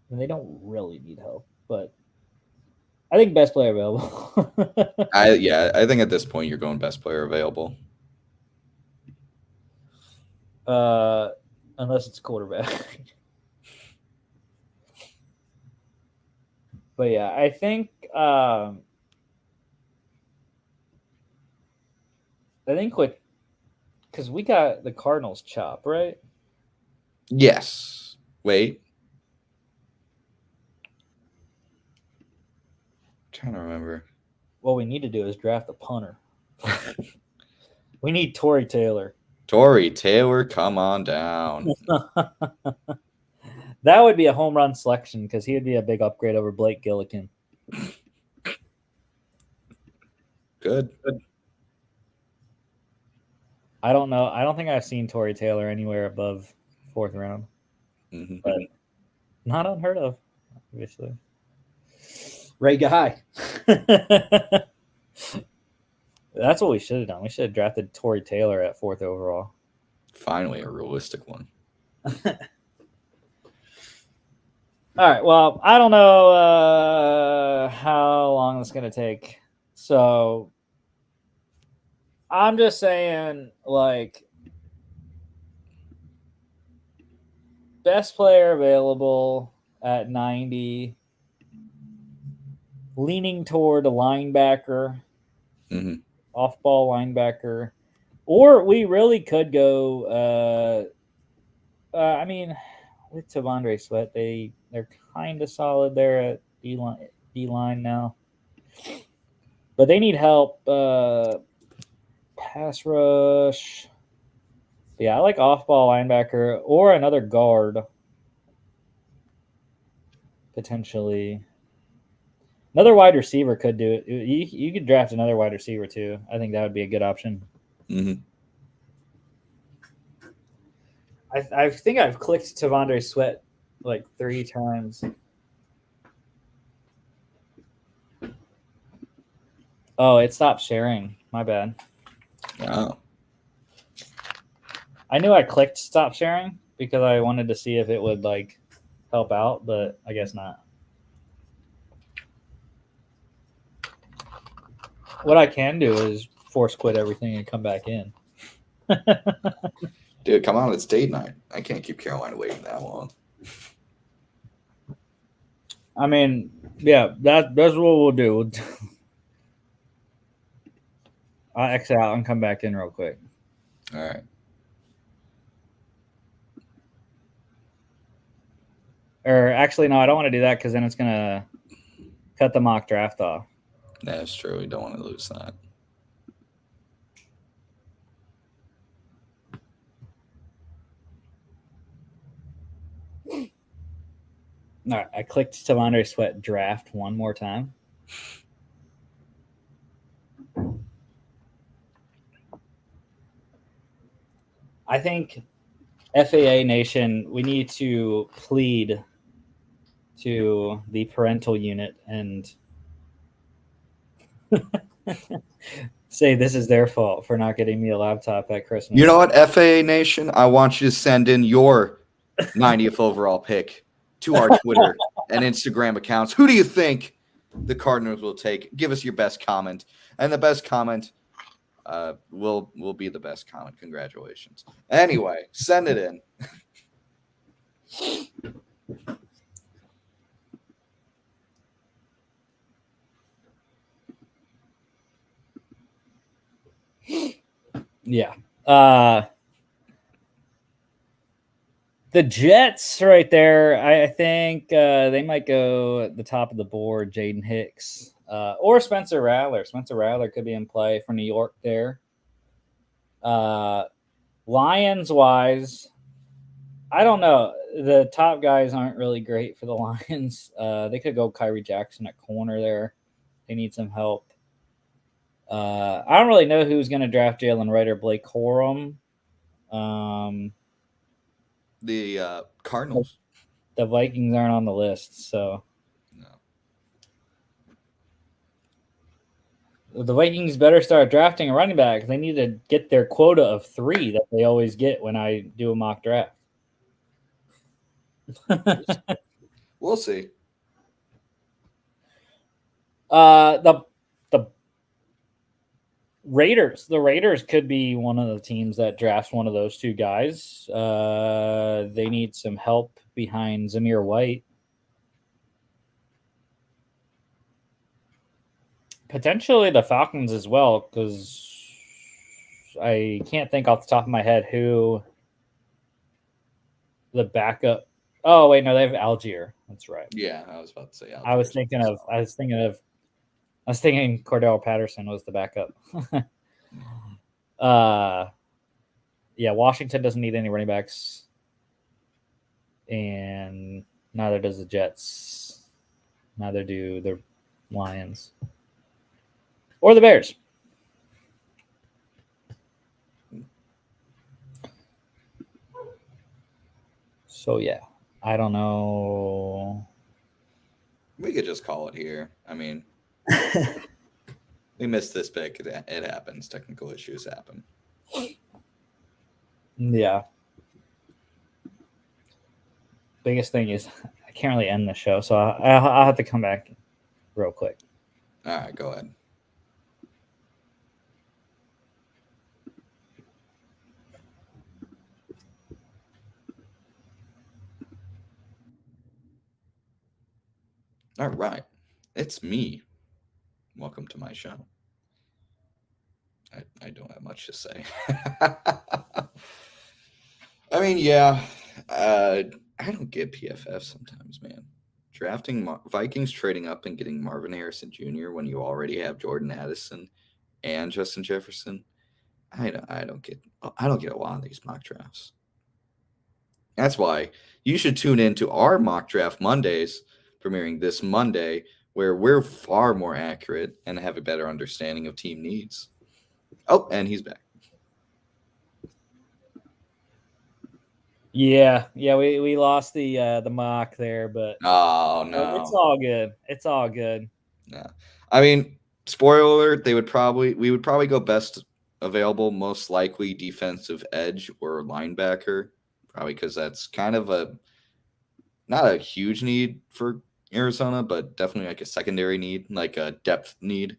And they don't really need help, but I think best player available. I think at this point you're going best player available. Unless it's quarterback. But yeah, I think with because we got the Cardinals chop, right? Yes. Wait. I'm trying to remember. What we need to do is draft a punter. We need Tory Taylor. Tory Taylor, come on down. That would be a home run selection because he would be a big upgrade over Blake Gillikin. Good. I don't know. I don't think I've seen Torrey Taylor anywhere above 4th round, but not unheard of, obviously. Ray guy. That's what we should have done. We should have drafted Torrey Taylor at 4th overall. Finally, a realistic one. All right. Well, I don't know how long it's going to take. So I'm just saying, like, best player available at 90, leaning toward a linebacker, off-ball linebacker, or we really could go. I mean, with Tavondre Sweat, they're kind of solid there at D line now, but they need help. Pass rush. Yeah, I like off-ball linebacker or another guard. Potentially. Another wide receiver could do it. You could draft another wide receiver too. I think that would be a good option. I think I've clicked Tavondre Sweat like 3 times. Oh, it stopped sharing. My bad. Oh. I knew I clicked stop sharing because I wanted to see if it would like help out, but I guess not. What I can do is force quit everything and come back in. Dude, come on, it's date night. I can't keep Carolina waiting that long. I mean, yeah, that's what we'll do. I'll exit out and come back in real quick. All right. Or actually, no, I don't want to do that because then it's going to cut the mock draft off. That's true. We don't want to lose that. All right, I clicked Tavondre Sweat draft one more time. I think FAA Nation, we need to plead to the parental unit and say this is their fault for not getting me a laptop at Christmas. You know what, FAA Nation? I want you to send in your 90th overall pick to our Twitter and Instagram accounts. Who do you think the Cardinals will take? Give us your best comment. And the best comment will be the best comment. Congratulations. Anyway, send it in. Yeah. The Jets right there, I think they might go at the top of the board, Jaden Hicks or Spencer Rattler. Spencer Rattler could be in play for New York there. Lions-wise, I don't know. The top guys aren't really great for the Lions. They could go Kyrie Jackson at corner there. They need some help. I don't really know who's going to draft Jalen Wright or Blake Corum. The Cardinals. The Vikings aren't on the list, so no. The Vikings better start drafting a running back. They need to get their quota of 3 that they always get when I do a mock draft. We'll see. The Raiders. The Raiders could be one of the teams that drafts one of those 2 guys. They need some help behind Zamir White. Potentially the Falcons as well, because I can't think off the top of my head who the backup. Oh wait, no, they have Algier. That's right. Yeah, I was about to say Algier. I was thinking Cordell Patterson was the backup. Yeah, Washington doesn't need any running backs, and neither does the Jets. Neither do the Lions or the Bears. So yeah, I don't know. We could just call it here. I mean, we missed this pick. It happens. Technical issues happen. Yeah. Biggest thing is I can't really end the show, so I'll have to come back real quick. All right, go ahead. All right, it's me. Welcome to my show. I don't have much to say. I mean, yeah, I don't get PFF sometimes, man. Drafting Vikings trading up and getting Marvin Harrison Jr. when you already have Jordan Addison and Justin Jefferson. I don't get a lot of these mock drafts. That's why you should tune in to our mock draft Mondays, premiering this Monday, where we're far more accurate and have a better understanding of team needs. Oh, and he's back. Yeah, we lost the mock there, but Oh it's no. all good. It's all good. Yeah. I mean, spoiler alert, we would probably go best available, most likely defensive edge or linebacker, probably because that's kind of not a huge need for Arizona, but definitely like a secondary need, like a depth need.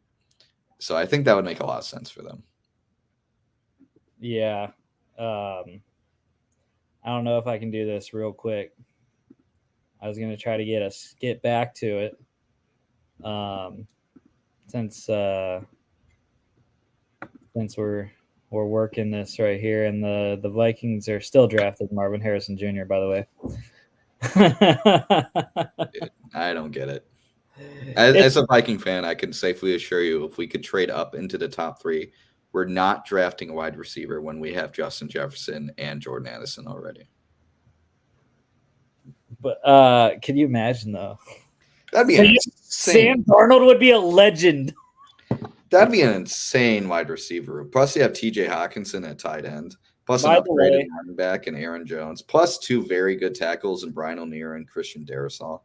So I think that would make a lot of sense for them. Yeah. I don't know if I can do this real quick. I was gonna try to get back to it. Since we're working this right here, and the Vikings are still drafted Marvin Harrison Jr. By the way. Dude, I don't get it. As a Viking fan, I can safely assure you, if we could trade up into the top 3, we're not drafting a wide receiver when we have Justin Jefferson and Jordan Addison already. But can you imagine though? That'd be insane. Sam Darnold would be a legend. That'd be an insane wide receiver. Plus, you have T.J. Hawkinson at tight end. Plus, By an the upgraded way, running back and Aaron Jones. Plus, 2 very good tackles in Brian O'Neill and Christian Darrisaw. I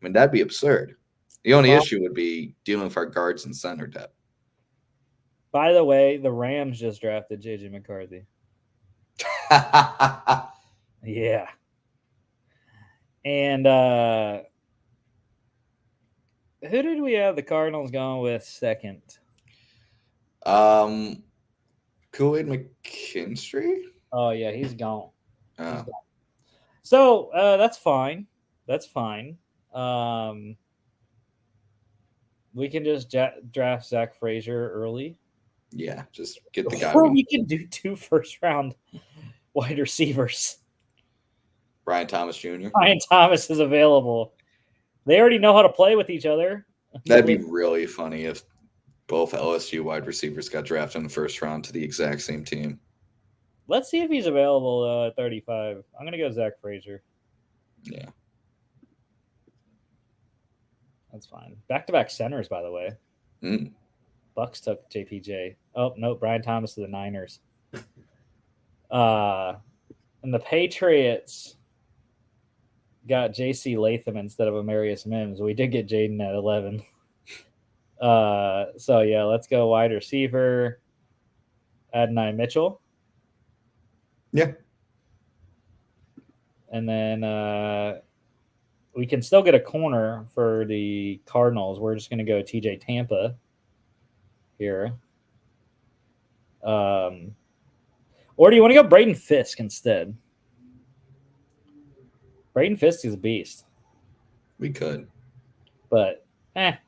mean, that'd be absurd. The only issue would be dealing with our guards and center depth. By the way, the Rams just drafted J.J. McCarthy. Yeah. And who did we have the Cardinals going with second? Kool-Aid McKinstry? Oh yeah, he's gone. Oh. He's gone. So that's fine. That's fine. We can just draft Zach Frazier early. Yeah, just get the guy. Or we can do 2 first-round wide receivers. Brian Thomas Jr. Brian Thomas is available. They already know how to play with each other. That'd be really funny if both LSU wide receivers got drafted in the first round to the exact same team. Let's see if he's available at 35. I'm going to go Zach Frazier. Yeah. That's fine. Back-to-back centers, by the way. Bucks took JPJ. Oh, no, Brian Thomas to the Niners. And the Patriots got J.C. Latham instead of Amarius Mims. We did get Jaden at 11. So, yeah, let's go wide receiver. Adonai Mitchell. Yeah. And then we can still get a corner for the Cardinals. We're just going to go TJ Tampa here. Or do you want to go Braden Fisk instead? Braden Fisk is a beast. We could. But,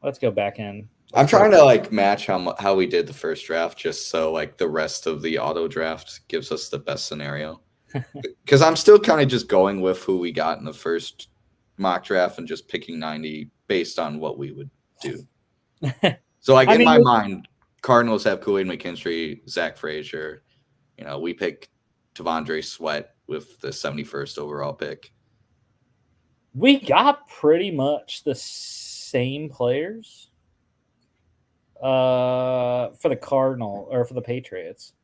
let's go back in. I'm trying to match how we did the first draft, just so the rest of the auto draft gives us the best scenario. Because I'm still kind of just going with who we got in the first mock draft and just picking 90 based on what we would do. So in my mind, Cardinals have Kool-Aid McKinstry, Zach Frazier. We pick T'Vondre Sweat with the 71st overall pick. We got pretty much the same players for the Cardinal or for the Patriots.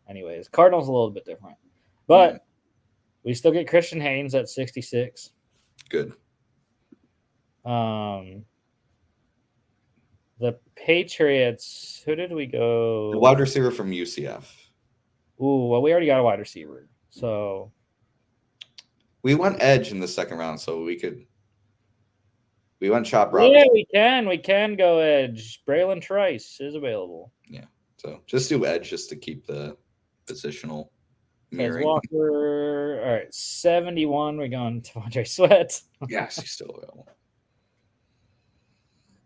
Anyways, Cardinals a little bit different, but We still get Christian Haynes at 66. Good. The Patriots, who did we go? The wide receiver from UCF. Ooh, well, we already got a wide receiver. So we went edge in the second round, so we went Chop Robinson. Yeah, we can go edge. Braylon Trice is available. Yeah. So just do edge just to keep the positional mirroring. Walker. All right, 71. We're going to Andre Sweat. Yes, he's still available.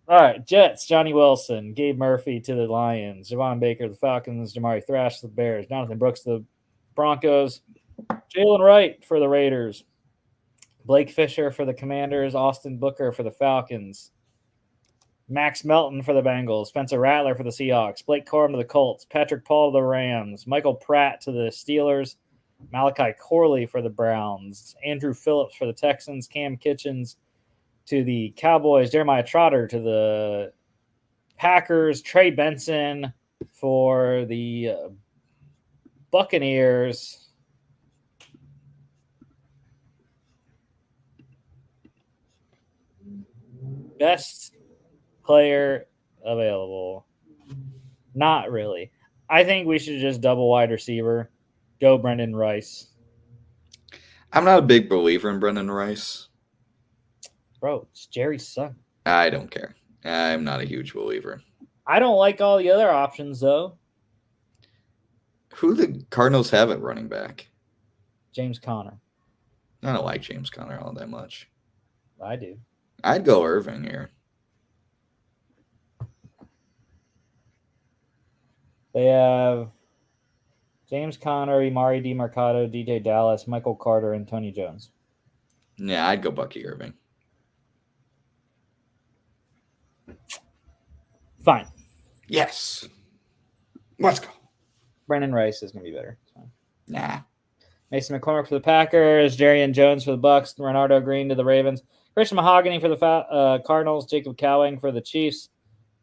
All right, Jets, Johnny Wilson, Gabe Murphy to the Lions, Javon Baker, the Falcons, Jamari Thrash, the Bears, Jonathan Brooks, the Broncos, Jalen Wright for the Raiders, Blake Fisher for the Commanders, Austin Booker for the Falcons, Max Melton for the Bengals, Spencer Rattler for the Seahawks, Blake Corum to the Colts, Patrick Paul to the Rams, Michael Pratt to the Steelers, Malachi Corley for the Browns, Andrew Phillips for the Texans, Cam Kitchens to the Cowboys, Jeremiah Trotter to the Packers, Trey Benson for the Buccaneers. Best player available. Not really. I think we should just double wide receiver. Go Brendan Rice. I'm not a big believer in Brendan Rice. Bro, it's Jerry's son. I don't care. I'm not a huge believer. I don't like all the other options, though. Who do the Cardinals have at running back? James Conner. I don't like James Conner all that much. I do. I'd go Irving here. They have James Conner, Imari DiMercado, DJ Dallas, Michael Carter, and Tony Jones. Yeah, I'd go Bucky Irving. Fine. Yes. Let's go. Brendan Rice is going to be better. Nah. Mason McCormick for the Packers, Jerry Jones for the Bucks, Renardo Green to the Ravens, Christian Mahogany for the Cardinals, Jacob Cowing for the Chiefs,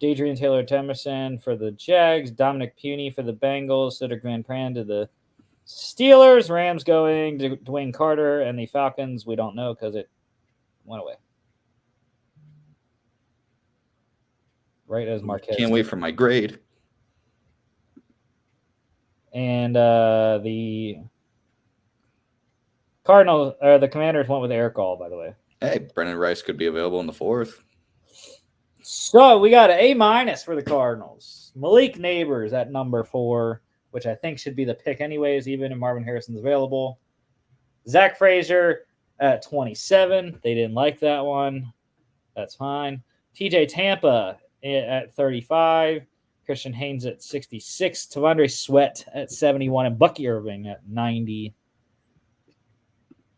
Deidrean Taylor-Temerson for the Jags, Dominic Puny for the Bengals, Cedric Van Pran to the Steelers, Rams going to Dwayne Carter, and the Falcons, we don't know because it went away. Right as Marquez. Can't wait for my grade. And the Cardinals, or the Commanders went with Eric All, by the way. Hey, Brendan Rice could be available in the 4th. So we got an A- for the Cardinals. Malik Neighbors at number 4, which I think should be the pick anyways, even if Marvin Harrison's available. Zach Frazier at 27. They didn't like that one. That's fine. TJ Tampa at 35. Christian Haynes at 66. Tavondre Sweat at 71. And Bucky Irving at 90.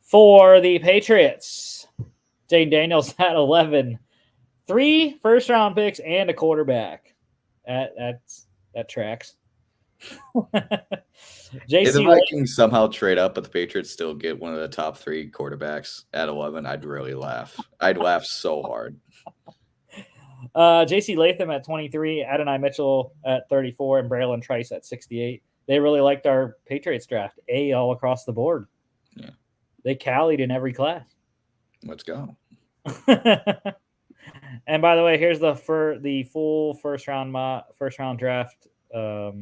For the Patriots, Jane Daniels at 11. 3 first-round picks and a quarterback. That tracks. If the Vikings somehow trade up, but the Patriots still get one of the top 3 quarterbacks at 11, I'd really laugh. I'd laugh so hard. J.C. Latham at 23, Adonai Mitchell at 34, and Braylon Trice at 68. They really liked our Patriots draft. A all across the board. Yeah. They tallied in every class. Let's go. And by the way, here's the full first round draft for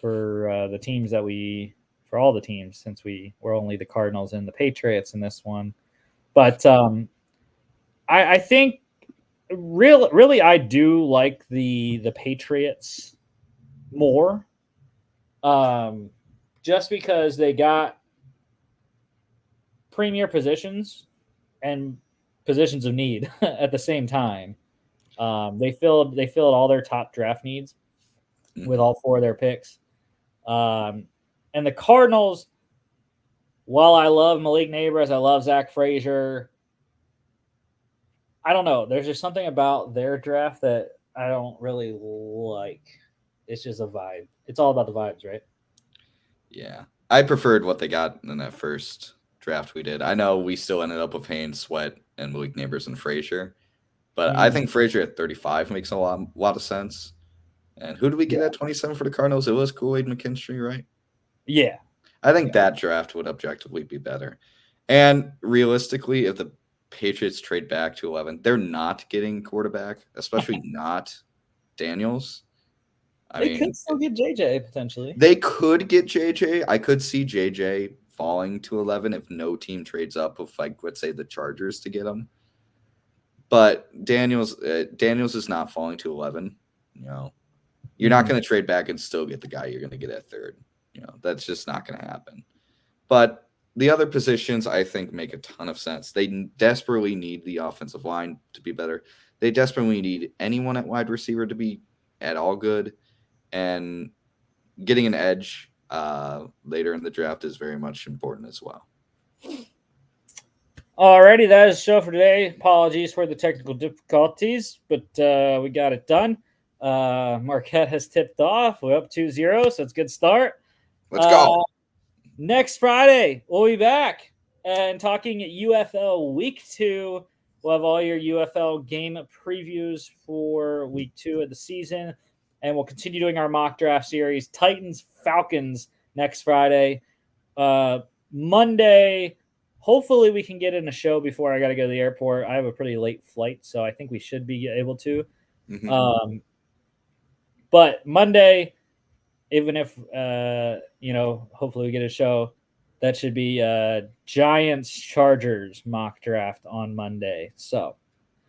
the teams for all the teams, since we're only the Cardinals and the Patriots in this one. But I think really I do like the Patriots more, just because they got premier positions and positions of need at the same time. They filled all their top draft needs with all 4 of their picks. And the Cardinals, while I love Malik Neighbors, I love Zach Frazier, I don't know. There's just something about their draft that I don't really like. It's just a vibe. It's all about the vibes, right? Yeah. I preferred what they got in that first draft we did. I know we still ended up with Haynes, Sweat, and Malik Neighbors and Frazier, but I think Frazier at 35 makes a lot of sense. And who do we get at 27 for the Cardinals? It was Kool-Aid McKinstry, right? Yeah. I think that draft would objectively be better. And realistically, if the Patriots trade back to 11, they're not getting quarterback, especially not Daniels. They could still get JJ potentially. They could get JJ. I could see JJ falling to 11 if no team trades up with, like, let's say the Chargers to get him. But Daniels is not falling to 11. You're not going to trade back and still get the guy you're going to get at third. That's just not going to happen. But the other positions, I think, make a ton of sense. They desperately need the offensive line to be better. They desperately need anyone at wide receiver to be at all good. And getting an edge later in the draft is very much important as well. Alrighty, that is the show for today. Apologies for the technical difficulties, but we got it done. Marquette has tipped off. We're up 2-0, so it's a good start. Let's go. Next Friday, we'll be back and talking UFL Week 2. We'll have all your UFL game previews for Week 2 of the season, and we'll continue doing our mock draft series. Titans-Falcons next Friday. Monday, hopefully we can get in a show before I got to go to the airport. I have a pretty late flight, so I think we should be able to. Mm-hmm. But Monday, even if, hopefully we get a show, that should be Giants-Chargers mock draft on Monday. So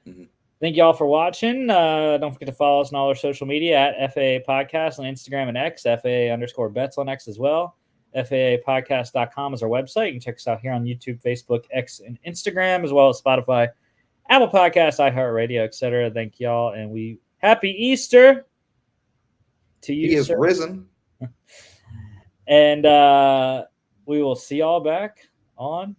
thank you all for watching. Don't forget to follow us on all our social media at FAA Podcast on Instagram and X, FAA_bets on X as well. FAApodcast.com is our website. You can check us out here on YouTube, Facebook, X, and Instagram, as well as Spotify, Apple Podcasts, iHeartRadio, etc. Thank y'all, and happy Easter to you. He is risen. And we will see y'all back on